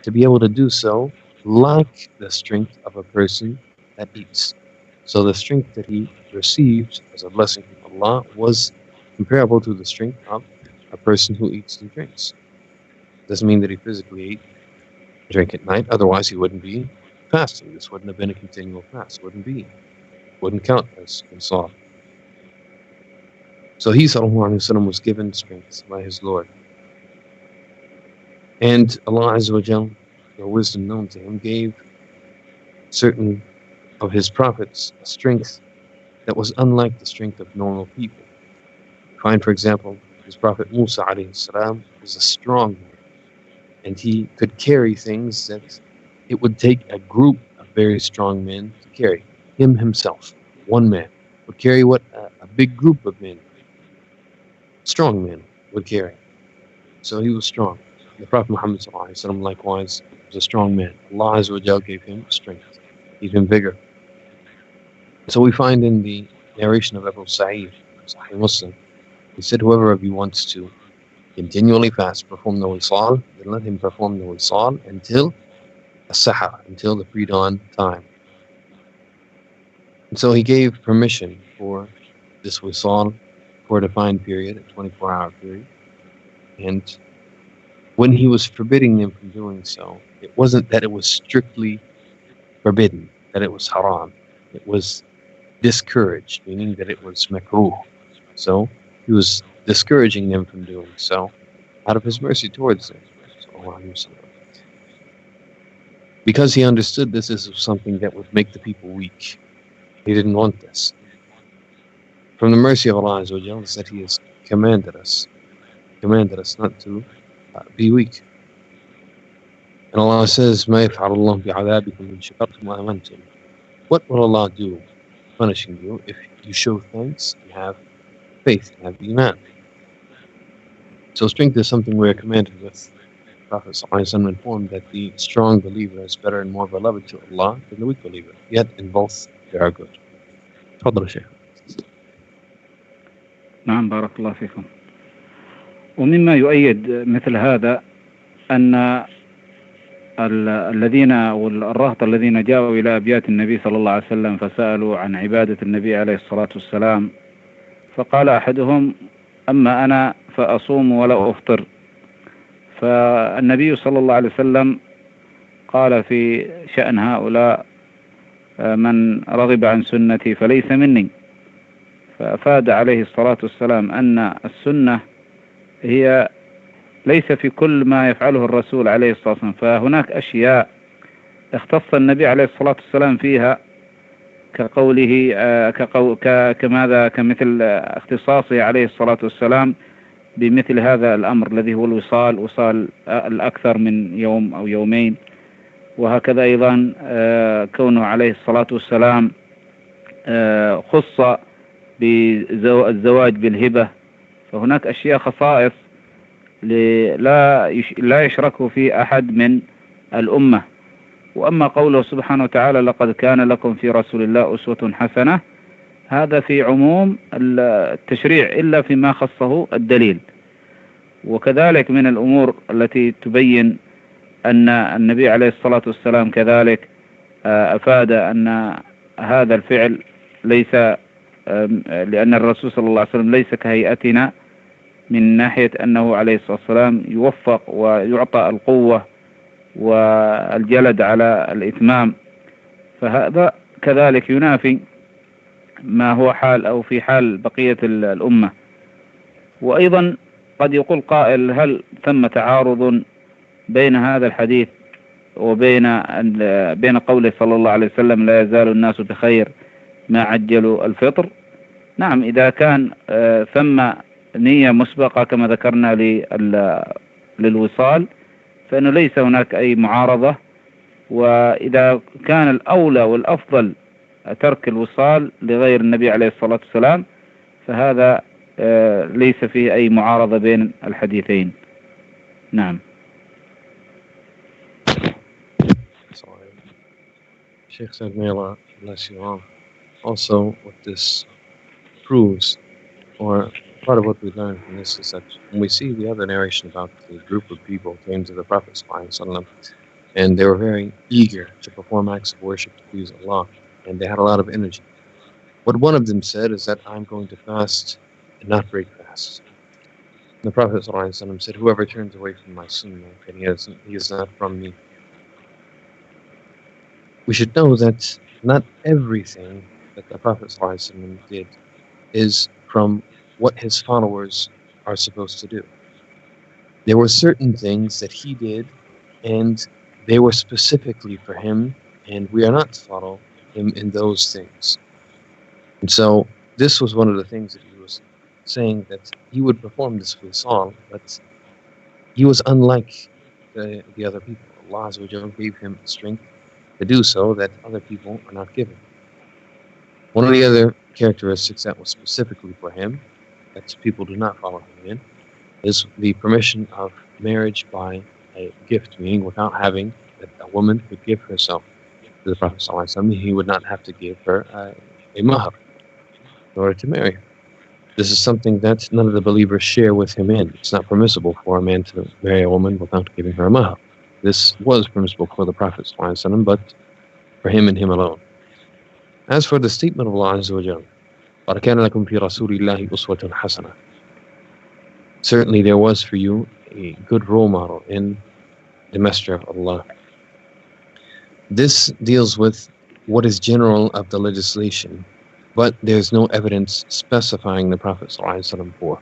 to be able to do so, like the strength of a person that eats. So the strength that he received as a blessing from Allah was comparable to the strength of a person who eats and drinks. Doesn't mean that he physically ate and drank at night, otherwise he wouldn't be fasting. This wouldn't have been a continual fast. Wouldn't count as wisāl. So he, sallallahu alaihi wasallam, was given strength by his Lord. And Allah Azza wa Jal, the wisdom known to him, gave certain of his prophets a strength that that was unlike the strength of normal people. Find, for example, his Prophet Musa alayhi salam was a strong man, and he could carry things that it would take a group of very strong men to carry. Him himself, one man, would carry what a big group of men, strong men, would carry. So he was strong. The Prophet Muhammad sallallahu alaihi wasallam likewise was a strong man. Allah Azza wa Jal gave him strength, gave him vigor. So we find in the narration of Abu Sa'id, Sahih Muslim, he said, whoever of you wants to continually fast, perform the wisal, then let him perform the wisal until as-sahar, until the pre-dawn time. And so he gave permission for this wisal for a defined period, a 24-hour period. And when he was forbidding them from doing so, it wasn't that it was strictly forbidden, that it was haram. It was discouraged, meaning that it was makruh. So he was discouraging them from doing so out of his mercy towards them. Because he understood this is something that would make the people weak. He didn't want this. From the mercy of Allah Azza wa Jalla is that He has commanded us not to be weak. And Allah says, مَا يَفْعَلُ اللَّهُ بِعَذَابِكُمْ إِن شَكَرْتُمْ وَآمَنْتُمْ. What will Allah do punishing you if you show thanks and have faith and have iman? So strength is something we are commanded with. The Prophet ﷺ informed that the strong believer is better and more beloved to Allah than the weak believer. Yet in both they are good. تفضل شيخ. نعم بارك الله فيكم. ومما يؤيد مثل هذا أن الذين والرهط الذين جاءوا إلى أبيات النبي صلى الله عليه وسلم فسألوا عن عبادة النبي عليه الصلاة والسلام، فقال أحدهم: أما أنا فأصوم ولا أفطر. فالنبي صلى الله عليه وسلم قال في شأن هؤلاء: من رغب عن سنتي فليس مني. فأفاد عليه الصلاة والسلام أن السنة هي ليس في كل ما يفعله الرسول عليه الصلاة والسلام، فهناك أشياء اختص النبي عليه الصلاة والسلام فيها كقوله كمثل اختصاصه عليه الصلاة والسلام بمثل هذا الأمر الذي هو وصال الأكثر من يوم أو يومين. وهكذا أيضا كونه عليه الصلاة والسلام خص بالزواج بالهبة، فهناك أشياء خصائص لا يشركه في أحد من الأمة. وأما قوله سبحانه وتعالى: لقد كان لكم في رسول الله أسوة حسنة، هذا في عموم التشريع إلا فيما خصه الدليل. وكذلك من الأمور التي تبين أن النبي عليه الصلاة والسلام كذلك أفاد أن هذا الفعل ليس، لأن الرسول صلى الله عليه وسلم ليس كهيئتنا من ناحية أنه عليه الصلاة والسلام يوفق ويعطى القوة والجلد على الإتمام، فهذا كذلك ينافي ما هو حال أو في حال بقية الأمة. وأيضا قد يقول قائل: هل ثم تعارض بين هذا الحديث وبين قوله صلى الله عليه وسلم: لا يزال الناس بخير ما عجلوا الفطر؟ نعم، إذا كان ثم نية مسبقة كما ذكرنا للوصال فإنه ليس هناك أي معارضة. وإذا كان الأولى والأفضل ترك الوصال لغير النبي عليه الصلاة والسلام فهذا ليس فيه أي معارضة بين الحديثين. نعم. Shaykh said, may Allah bless you all. Also, what this proves, or part of what we learn from this, is that when we see the other narration about the group of people who came to the Prophet ﷺ, and they were very eager to perform acts of worship to please Allah, and they had a lot of energy. What one of them said is that I'm going to fast and not break fast. The Prophet ﷺ said, whoever turns away from my sunnah, then he is not from me. We should know that not everything that the Prophet ﷺ did is from what his followers are supposed to do. There were certain things that he did, and they were specifically for him, and we are not to follow him in those things. And so this was one of the things that he was saying, that he would perform this wisal, but he was unlike the other people. Allah Azza wa Jalla gave him strength to do so that other people are not given. One of the other characteristics that was specifically for him, that people do not follow him in, is the permission of marriage by a gift, meaning without having that a woman could give herself to the Prophet ﷺ, he would not have to give her a mahar in order to marry her. This is something that none of the believers share with him in. It's not permissible for a man to marry a woman without giving her a mahar. This was permissible for the Prophet ﷺ, but for him and him alone. As for the statement of Allah Azza wa Jalla, قَدْ كَانَ لَكُمْ فِي رَسُولِ اللَّهِ أُسْوَةٌ حَسَنَةٌ, certainly there was for you a good role model in the Messenger of Allah. This deals with what is general of the legislation, but there's no evidence specifying the Prophet ﷺ for.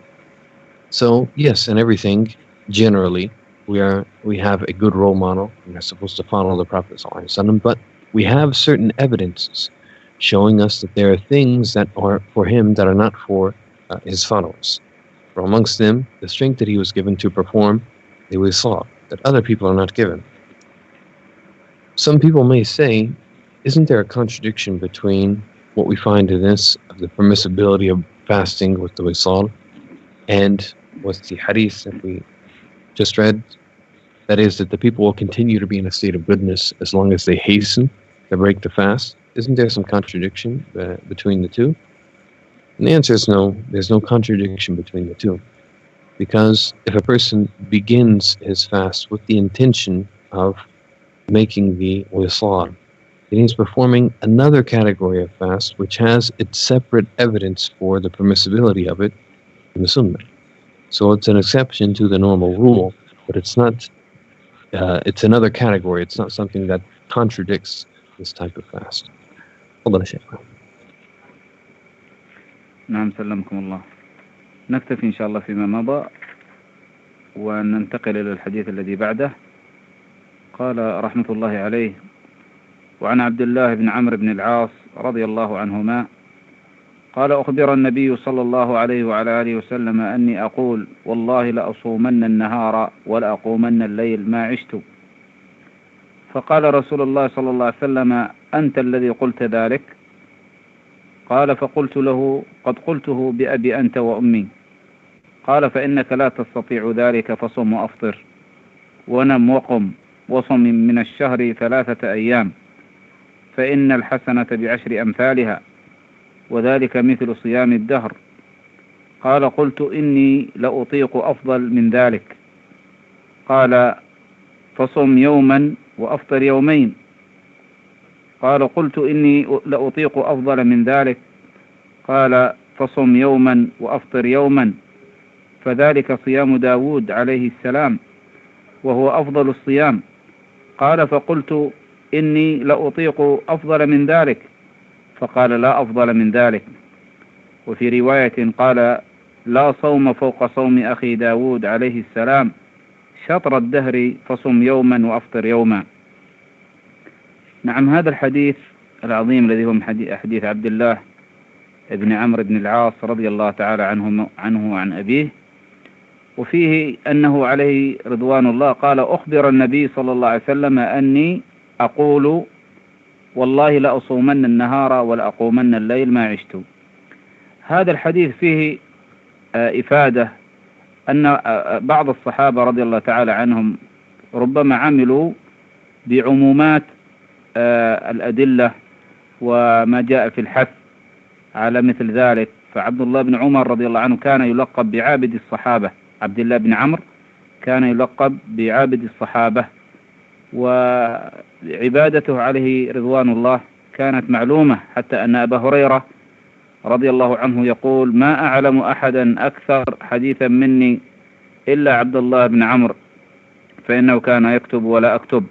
So yes, in everything, generally, we have a good role model. We're supposed to follow the Prophet ﷺ, but we have certain evidences showing us that there are things that are for him that are not for his followers. For amongst them, the strength that he was given to perform the wisal, that other people are not given. Some people may say, isn't there a contradiction between what we find in this, of the permissibility of fasting with the wisal, and with the hadith that we just read? That is, that the people will continue to be in a state of goodness as long as they hasten to break the fast. Isn't there some contradiction between the two? And the answer is no, there's no contradiction between the two. Because if a person begins his fast with the intention of making the wisal, then he's performing another category of fast which has its separate evidence for the permissibility of it in the Sunnah. So it's an exception to the normal rule, but it's not. It's another category. It's not something that contradicts this type of fast. تفضل يا شيخ. نعم سلمكم الله. نكتفي إن شاء الله فيما مضى وننتقل إلى الحديث الذي بعده. قال رحمة الله عليه: وعن عبد الله بن عمرو بن العاص رضي الله عنهما قال: أخبر النبي صلى الله عليه وعلى آله وسلم أني أقول: والله لأصومن النهار ولأقومن الليل ما عشت. فقال رسول الله صلى الله عليه وسلم: أنت الذي قلت ذلك؟ قال: فقلت له: قد قلته بأبي أنت وأمي. قال: فإنك لا تستطيع ذلك، فصم وأفطر ونم وقم وصم من الشهر 3 أيام، فإن الحسنة ب10 أمثالها، وذلك مثل صيام الدهر. قال: قلت: إني لأطيق أفضل من ذلك. قال: فصم يوما وأفطر يومين. قال: قلت: إني لأطيق أفضل من ذلك. قال: فصم يوما وأفطر يوما، فذلك صيام داود عليه السلام، وهو أفضل الصيام. قال: فقلت: إني لأطيق أفضل من ذلك. فقال: لا أفضل من ذلك. وفي رواية قال: لا صوم فوق صوم أخي داود عليه السلام شطر الدهر، فصم يوما وأفطر يوما. نعم، هذا الحديث العظيم الذي هو حديث عبد الله بن عمرو بن العاص رضي الله تعالى عنه وعن أبيه، وفيه أنه عليه رضوان الله قال: أخبر النبي صلى الله عليه وسلم أني أقول: والله لأصومن النهار ولأقومن الليل ما عشت. هذا الحديث فيه إفادة أن بعض الصحابة رضي الله تعالى عنهم ربما عملوا بعمومات الأدلة وما جاء في الحث على مثل ذلك. فعبد الله بن عمر رضي الله عنه كان يلقب بعابد الصحابة. عبد الله بن عمرو كان يلقب بعابد الصحابة، وعبادته عليه رضوان الله كانت معلومة، حتى أن أبا هريرة رضي الله عنه يقول: ما أعلم أحدا أكثر حديثا مني إلا عبد الله بن عمرو، فإنه كان يكتب ولا أكتب.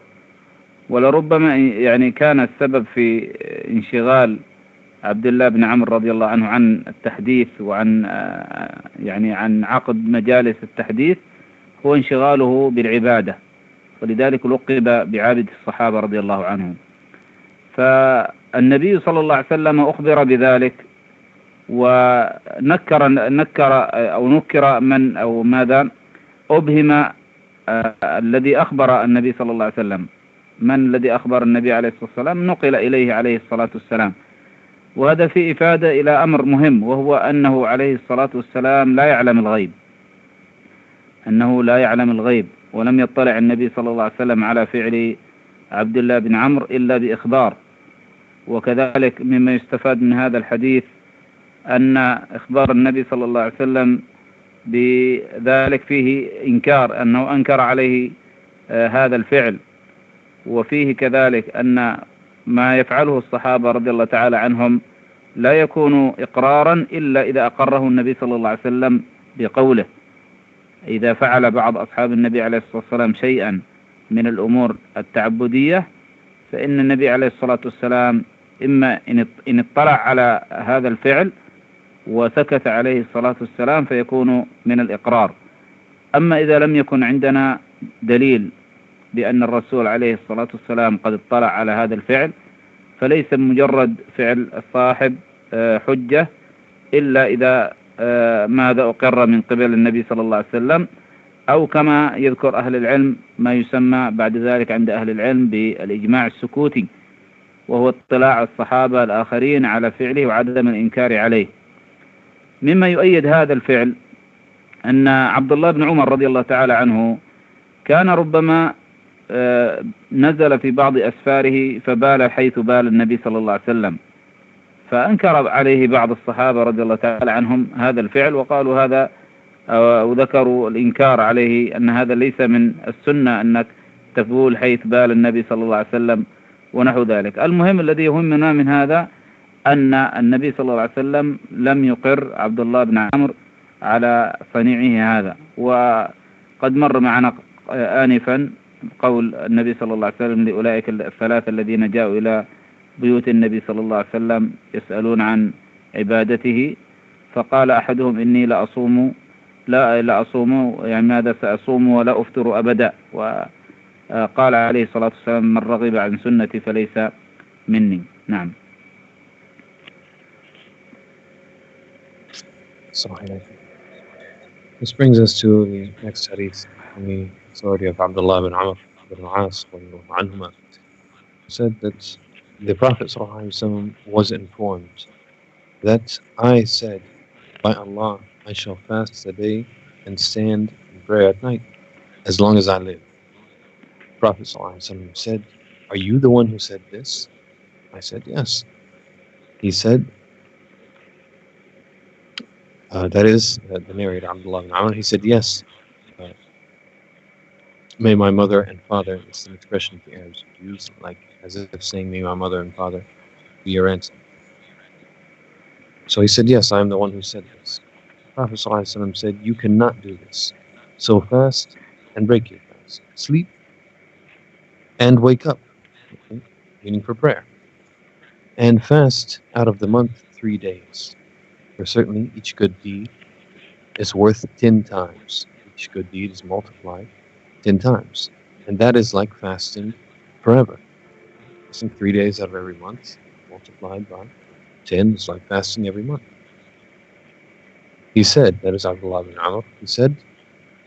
ولربما يعني كان السبب في انشغال عبد الله بن عمرو رضي الله عنه عن التحديث وعن عن عقد مجالس التحديث هو انشغاله بالعبادة، ولذلك لقب بعابد الصحابة رضي الله عنهم. فالنبي صلى الله عليه وسلم أخبر بذلك نكر من أو ماذا أبهم الذي أخبر النبي صلى الله عليه وسلم. من الذي أخبر النبي عليه الصلاة والسلام نقل إليه عليه الصلاة والسلام. وهذا في إفادة إلى أمر مهم، وهو أنه عليه الصلاة والسلام لا يعلم الغيب، أنه لا يعلم الغيب، ولم يطلع النبي صلى الله عليه وسلم على فعل عبد الله بن عمرو إلا بإخبار. وكذلك مما يستفاد من هذا الحديث أن إخبار النبي صلى الله عليه وسلم بذلك فيه إنكار، أنه أنكر عليه هذا الفعل. وفيه كذلك أن ما يفعله الصحابة رضي الله تعالى عنهم لا يكون إقرارا إلا إذا أقره النبي صلى الله عليه وسلم بقوله. إذا فعل بعض أصحاب النبي عليه الصلاة والسلام شيئا من الأمور التعبدية، فإن النبي عليه الصلاة والسلام إما إن اطلع على هذا الفعل وسكت عليه الصلاة والسلام فيكون من الإقرار. أما إذا لم يكن عندنا دليل بأن الرسول عليه الصلاة والسلام قد اطلع على هذا الفعل، فليس مجرد فعل الصاحب حجة إلا إذا ماذا أقر من قبل النبي صلى الله عليه وسلم، أو كما يذكر أهل العلم ما يسمى بعد ذلك عند أهل العلم بالإجماع السكوتي، وهو اطلاع الصحابة الآخرين على فعله وعدم الإنكار عليه. مما يؤيد هذا الفعل أن عبد الله بن عمر رضي الله تعالى عنه كان ربما نزل في بعض أسفاره فبال حيث بال النبي صلى الله عليه وسلم، فأنكر عليه بعض الصحابة رضي الله تعالى عنهم هذا الفعل، وقالوا هذا وذكروا الإنكار عليه أن هذا ليس من السنة أنك تبول حيث بال النبي صلى الله عليه وسلم ونحو ذلك. المهم الذي يهمنا من هذا أن النبي صلى الله عليه وسلم لم يقر عبد الله بن عمرو على صنيعه هذا. وقد مر معنا آنفا قول النبي صلى الله عليه وسلم لأولئك الثلاثة الذين جاءوا إلى بيوت النبي صلى الله عليه وسلم يسألون عن عبادته، فقال أحدهم إني لا أصوم يعني ماذا سأصوم ولا أفطر أبدا. وقال عليه الصلاة والسلام من رغب عن سنتي فليس مني. نعم. This brings us to the next hadith from the authority of Abdullah bin Amr bin As, who said that the Prophet ﷺ was informed that I said, by Allah, I shall fast the day and stand and pray at night as long as I live. The Prophet ﷺ said, are you the one who said this? I said, yes. He said, that is the narrator Abdullah bin Amr. He said, yes. May my mother and father, it's an expression the Arabs use, like as if saying, may my mother and father be your ransom. So he said, yes, I am the one who said this. The Prophet ﷺ said, you cannot do this. So fast and break your fast. Sleep and wake up, okay, meaning for prayer. And fast out of the month 3 days. For certainly each good deed is worth 10 times. Each good deed is multiplied 10 times. And that is like fasting forever. Fasting 3 days out of every month, multiplied by 10 is like fasting every month. He said, that is Abdullah bin Amr, he said,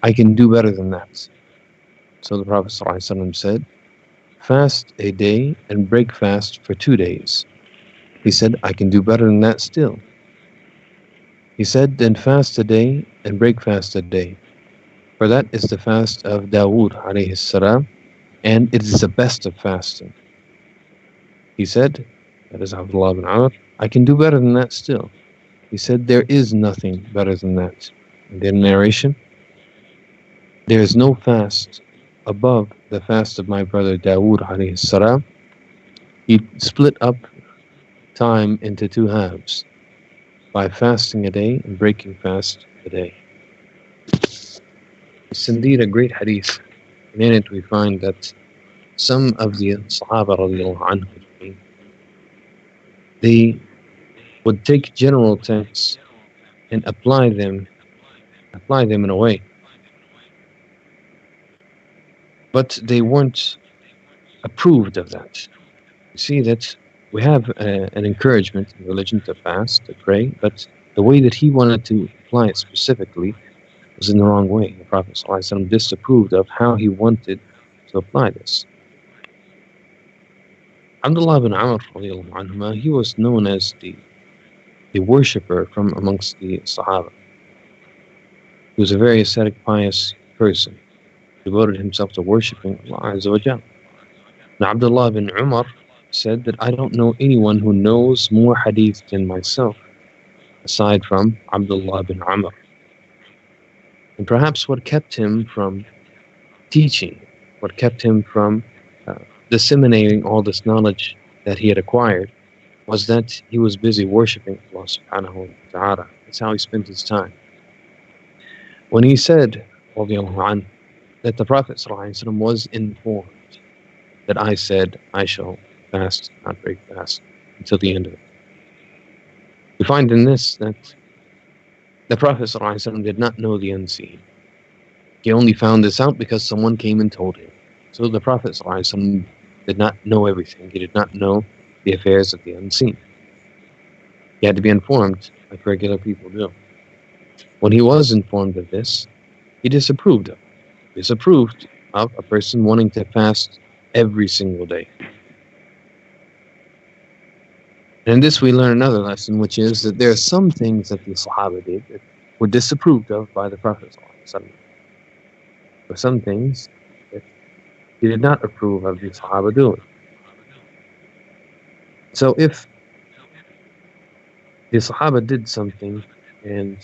I can do better than that. So the Prophet ﷺ said, fast a day and break fast for 2 days. He said, I can do better than that still. He said, then fast a day and break fast a day. For that is the fast of Dawood alayhi salam, and it is the best of fasting. He said, that is Abdullah bin Amr, I can do better than that still. He said, there is nothing better than that. In the narration, there is no fast above the fast of my brother Dawood alayhi salam. He split up time into 2 halves by fasting a day and breaking fast a day. It's indeed a great hadith, and in it we find that some of the Sahaba radiallahu anhum, they would take general texts and apply them in a way, but they weren't approved of that. You see that we have an encouragement in religion to fast, to pray, but the way that he wanted to apply it specifically was in the wrong way. The Prophet ﷺ disapproved of how he wanted to apply this. Abdullah bin Amr, anhuma, he was known as the worshipper from amongst the Sahaba. He was a very ascetic, pious person. He devoted himself to worshipping Allah Azza wa Jalla. Now Abdullah bin Umar said that I don't know anyone who knows more hadith than myself, aside from Abdullah bin Amr. And perhaps what kept him from teaching, what kept him from disseminating all this knowledge that he had acquired, was that he was busy worshipping Allah subhanahu wa ta'ala. That's how he spent his time. When he said, that the Prophet ﷺ was informed that I said, I shall fast, not break fast, until the end of it. We find in this that the Prophet ﷺ did not know the unseen. He only found this out because someone came and told him. So the Prophet ﷺ did not know everything. He did not know the affairs of the unseen. He had to be informed like regular people do. When he was informed of this, he disapproved of it. Disapproved of a person wanting to fast every single day. And in this we learn another lesson, which is that there are some things that the Sahaba did that were disapproved of by the Prophet ﷺ. There are some things that he did not approve of the Sahaba doing. So if the Sahaba did something and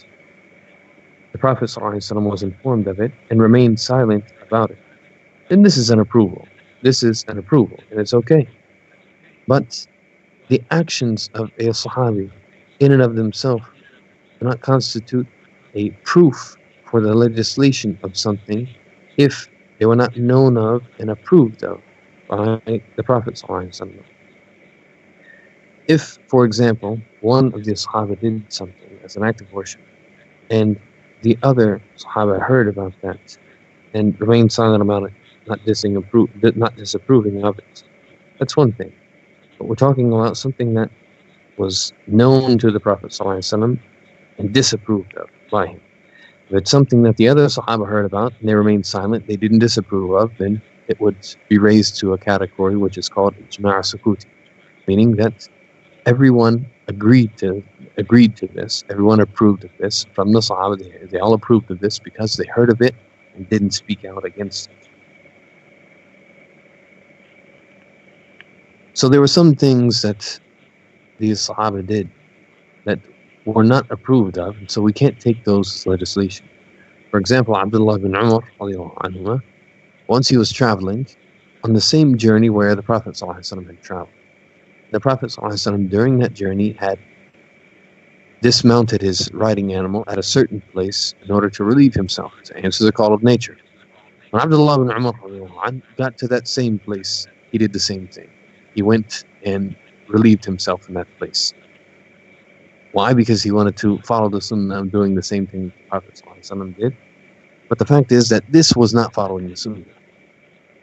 the Prophet ﷺ was informed of it and remained silent about it, then this is an approval. This is an approval, and it's okay. But the actions of a Sahabi in and of themselves do not constitute a proof for the legislation of something if they were not known of and approved of by the Prophet ﷺ. If, for example, one of the Sahaba did something as an act of worship and the other Sahaba heard about that and remained silent about it, not disapproving of it, that's one thing. But we're talking about something that was known to the Prophet ﷺ and disapproved of by him. If it's something that the other Sahaba heard about and they remained silent, they didn't disapprove of, then it would be raised to a category which is called ijma' sukuti, meaning that everyone agreed to this, everyone approved of this from the Sahaba. They all approved of this because they heard of it and didn't speak out against it. So there were some things that these Sahaba did that were not approved of, and so we can't take those as legislation. For example, Abdullah bin Umar, once he was traveling on the same journey where the Prophet ﷺ had traveled. The Prophet ﷺ during that journey had dismounted his riding animal at a certain place in order to relieve himself, to answer the call of nature. When Abdullah bin Umar got to that same place, he did the same thing. He went and relieved himself in that place. Why? Because he wanted to follow the Sunnah of doing the same thing the Prophet ﷺ did. But the fact is that this was not following the Sunnah.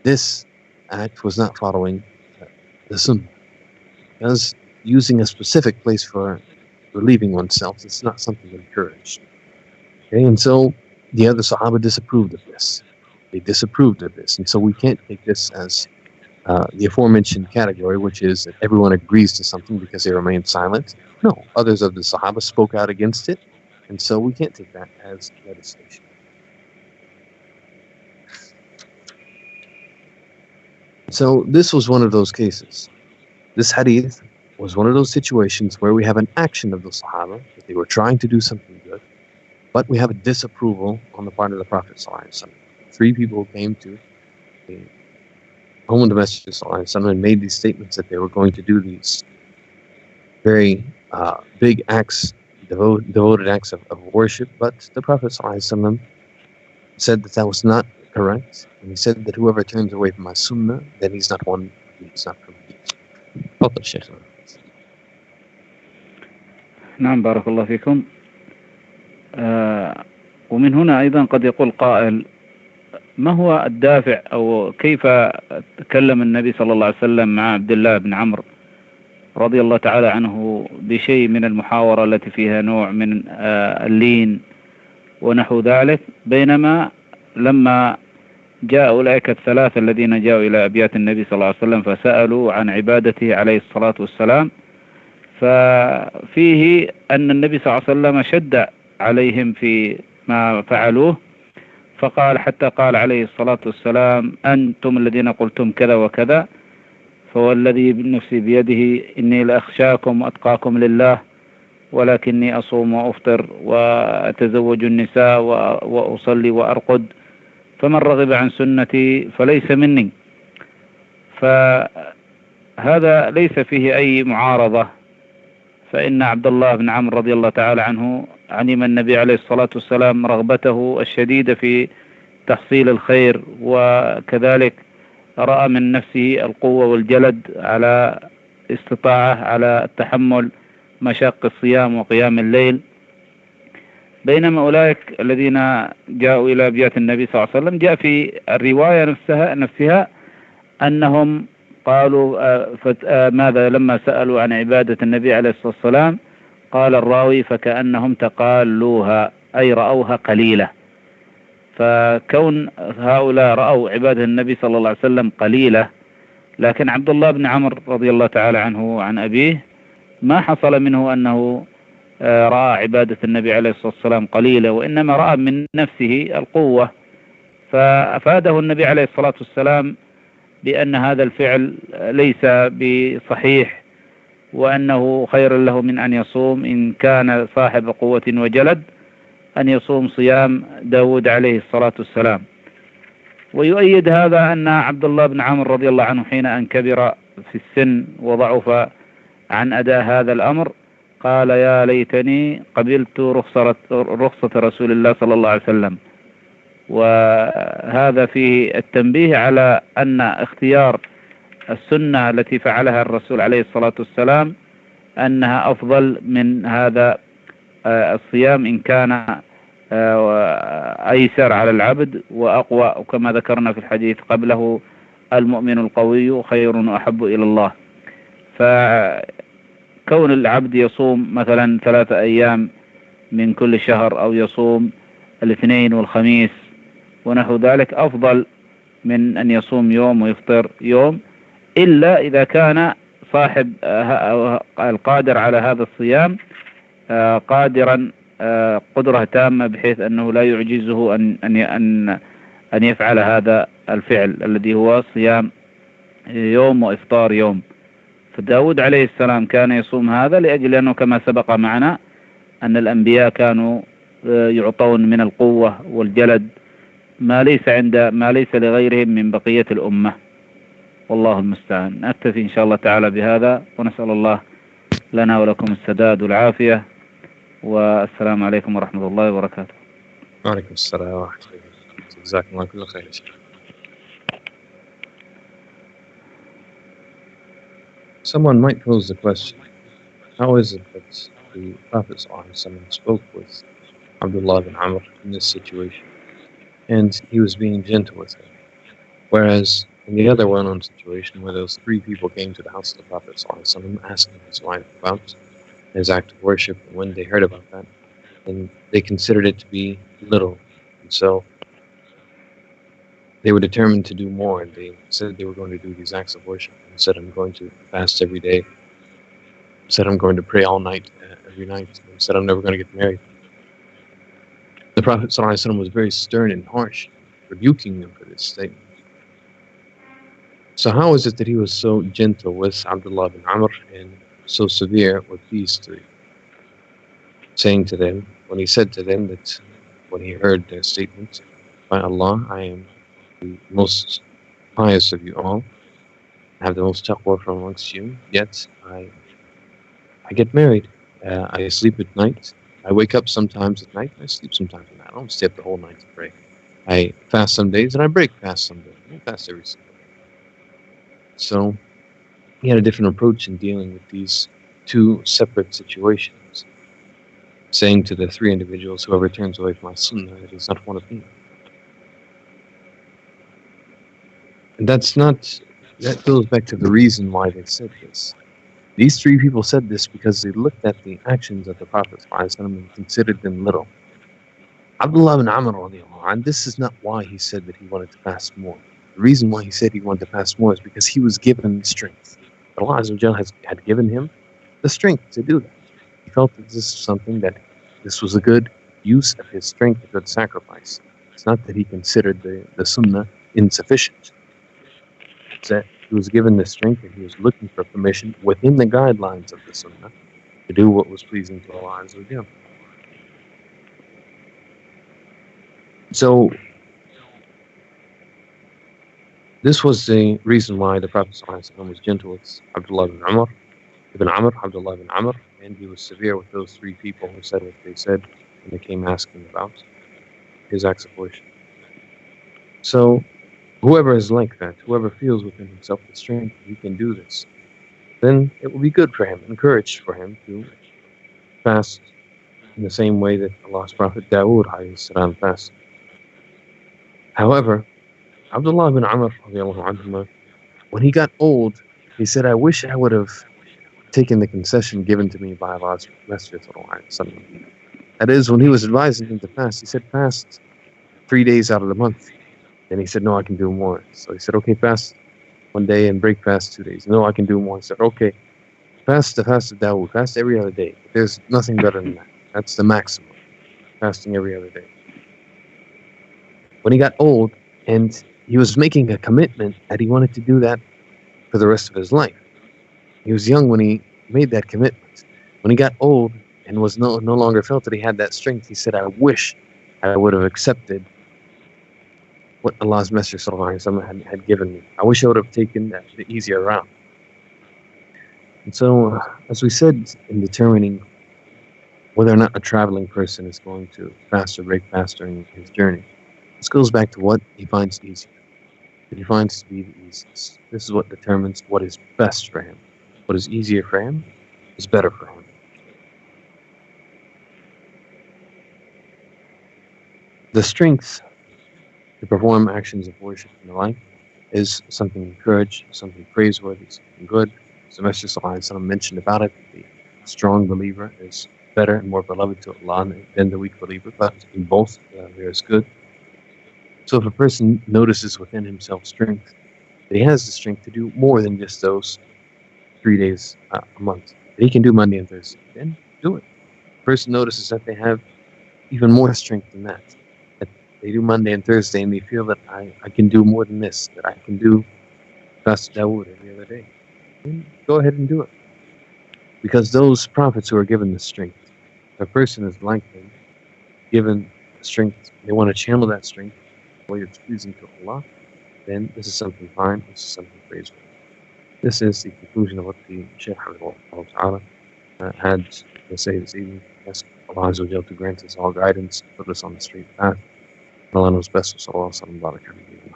This act was not following the Sunnah. Because using a specific place for relieving oneself is not something encouraged. Okay, and so the other Sahaba disapproved of this. They disapproved of this, and so we can't take this as the aforementioned category, which is that everyone agrees to something because they remain silent. No, others of the Sahaba spoke out against it, and so we can't take that as legislation. So this was one of those cases. This hadith was one of those situations where we have an action of the Sahaba, that they were trying to do something good, but we have a disapproval on the part of the Prophet ﷺ. 3 people came to the home of the Messenger ﷺ and made these statements that they were going to do these very big acts, devoted acts of worship, but the Prophet ﷺ said that that was not correct, and he said that whoever turns away from my sunnah, then he's not from me. تفضل الشيخ. نعم بارك الله فيكم. ومن هنا أيضا قد يقول قائل: ما هو الدافع أو كيف تكلم النبي صلى الله عليه وسلم مع عبد الله بن عمرو رضي الله تعالى عنه بشيء من المحاورة التي فيها نوع من اللين ونحو ذلك، بينما لما جاء أولئك الثلاثة الذين جاءوا إلى أبيات النبي صلى الله عليه وسلم فسألوا عن عبادته عليه الصلاة والسلام، ففيه أن النبي صلى الله عليه وسلم شد عليهم في ما فعلوه، فقال حتى قال عليه الصلاة والسلام: أنتم الذين قلتم كذا وكذا، فوالذي نفسي بيده إني لأخشاكم وأتقاكم لله، ولكني أصوم وأفطر وأتزوج النساء وأصلي وأرقد، فمن رغب عن سنتي فليس مني. فهذا ليس فيه أي معارضة، فإن عبد الله بن عمرو رضي الله تعالى عنه علم النبي عليه الصلاة والسلام رغبته الشديدة في تحصيل الخير، وكذلك رأى من نفسه القوة والجلد على استطاعة على التحمل مشاق الصيام وقيام الليل، بينما أولئك الذين جاءوا إلى أبيات النبي صلى الله عليه وسلم جاء في الرواية نفسها أنهم قالوا ماذا لما سألوا عن عبادة النبي عليه الصلاة والسلام، قال الراوي: فكأنهم تقالوها، أي رأوها قليلة. فكون هؤلاء رأوا عبادة النبي صلى الله عليه وسلم قليلة، لكن عبد الله بن عمرو رضي الله تعالى عنه عن أبيه ما حصل منه أنه رأى عبادة النبي عليه الصلاة والسلام قليلة، وإنما رأى من نفسه القوة، فأفاده النبي عليه الصلاة والسلام بأن هذا الفعل ليس بصحيح، وأنه خير له من أن يصوم إن كان صاحب قوة وجلد، أن يصوم صيام داود عليه الصلاة والسلام. ويؤيد هذا أن عبد الله بن عمرو رضي الله عنه حين أن كبر في السن وضعف عن أداء هذا الأمر قال: يا ليتني قبلت رخصة رسول الله صلى الله عليه وسلم. وهذا فيه التنبيه على أن اختيار السنة التي فعلها الرسول عليه الصلاة والسلام أنها أفضل من هذا الصيام إن كان أيسر على العبد وأقوى، وكما ذكرنا في الحديث قبله: المؤمن القوي خير وأحب إلى الله. فكون العبد يصوم مثلا 3 أيام من كل شهر، أو يصوم الاثنين والخميس ونحو ذلك، أفضل من أن يصوم يوم ويفطر يوم، إلا إذا كان صاحب القادر على هذا الصيام قادرا قدرة تامة بحيث أنه لا يعجزه أن يفعل هذا الفعل الذي هو صيام يوم وإفطار يوم. فداود عليه السلام كان يصوم هذا لأجل أنه كما سبق معنا أن الأنبياء كانوا يعطون من القوة والجلد ما ليس لغيرهم من بقية الأمة، والله المستعان. نكتفي إن شاء الله تعالى بهذا، ونسأل الله لنا ولكم السداد والعافية، والسلام عليكم ورحمة الله وبركاته. وعليكم السلام ورحمة الله وبركاته. جزاكم الله كل خير. Someone might pose the question, how is it that the Prophet ﷺ spoke with Abdullah bin Amr in this situation, and he was being gentle with him, whereas in the other well-known situation where those 3 people came to the house of the Prophet ﷺ asking his wife about his act of worship, and when they heard about that, then they considered it to be little, and so they were determined to do more, and they said they were going to do these acts of worship. And said, I'm going to fast every day. Said, I'm going to pray all night, every night. And said, I'm never going to get married. The Prophet ﷺ was very stern and harsh, rebuking them for this statement. So how is it that he was so gentle with Abdullah bin Amr and so severe with these 3? Saying to them, when he said to them that when he heard their statement, by Allah, I am the most pious of you all, I have the most taqwa from amongst you, yet I get married, I sleep at night, I wake up sometimes at night, I sleep sometimes at night, I don't stay up the whole night to pray. I fast some days and I break fast some days, I don't fast every single day. So he had a different approach in dealing with these 2 separate situations, saying to the 3 individuals, whoever turns away from my sunnah, that he's not one of me. And that goes back to the reason why they said this. These three people said this because they looked at the actions of the Prophet ﷺ and considered them little. Abdullah bin Amr, and this is not why he said that he wanted to fast more. The reason why he said he wanted to fast more is because he was given strength. Allah Azza wa Jalla had given him the strength to do that. He felt that this is something that this was a good use of his strength, a good sacrifice. It's not that he considered the sunnah insufficient. It's that he was given the strength and he was looking for permission within the guidelines of the sunnah to do what was pleasing to Allah Azza wa Jalla. So this was the reason why the Prophet ﷺ was gentle with Abdullah ibn Amr, Abdullah ibn Amr, and he was severe with those three people who said what they said when they came asking about his acts of worship. So whoever is like that, whoever feels within himself the strength he can do this, then it will be good for him, encouraged for him to fast in the same way that Allah's Prophet Dawood ﷺ fasted. However, Abdullah ibn Amr, when he got old, he said, I wish I would have taken the concession given to me by Allah's Messenger. That is, when he was advising him to fast, he said, fast 3 days out of the month. Then he said, no, I can do more. So he said, okay, fast 1 day and break fast 2 days. No, I can do more. He said, okay, fast the fast of Dawood, fast every other day. There's nothing better than that. That's the maximum, fasting every other day. When he got old and he was making a commitment that he wanted to do that for the rest of his life. He was young when he made that commitment. When he got old and was no longer felt that he had that strength, he said, I wish I would have accepted what Allah's Messenger ﷺ had given me. I wish I would have taken the easier route. And so, as we said in determining whether or not a traveling person is going to fast or break fast during his journey, this goes back to what he finds easier. What he finds to be the easiest. This is what determines what is best for him. What is easier for him is better for him. The strength to perform actions of worship in the life is something encouraged, something praiseworthy, something good. As the Messenger ﷺ mentioned about it, the strong believer is better and more beloved to Allah than the weak believer, but in both there is good. So if a person notices within himself strength, that he has the strength to do more than just those 3 days a month, that he can do Monday and Thursday, then do it. If a person notices that they have even more strength than that they do Monday and Thursday and they feel that I can do more than this, that I can do fast Dawood every other day, then go ahead and do it. Because those prophets who are given the strength, if a person is like them, given strength, they want to channel that strength the way it's pleasing to Allah, then this is something fine, this is something praiseworthy. This is the conclusion of what the Shaykh had to say this evening. Ask Allah Azza wa Jalla to grant us all guidance, put us on the straight path. Allah knows best. Sallallahu alaihi wa sallam.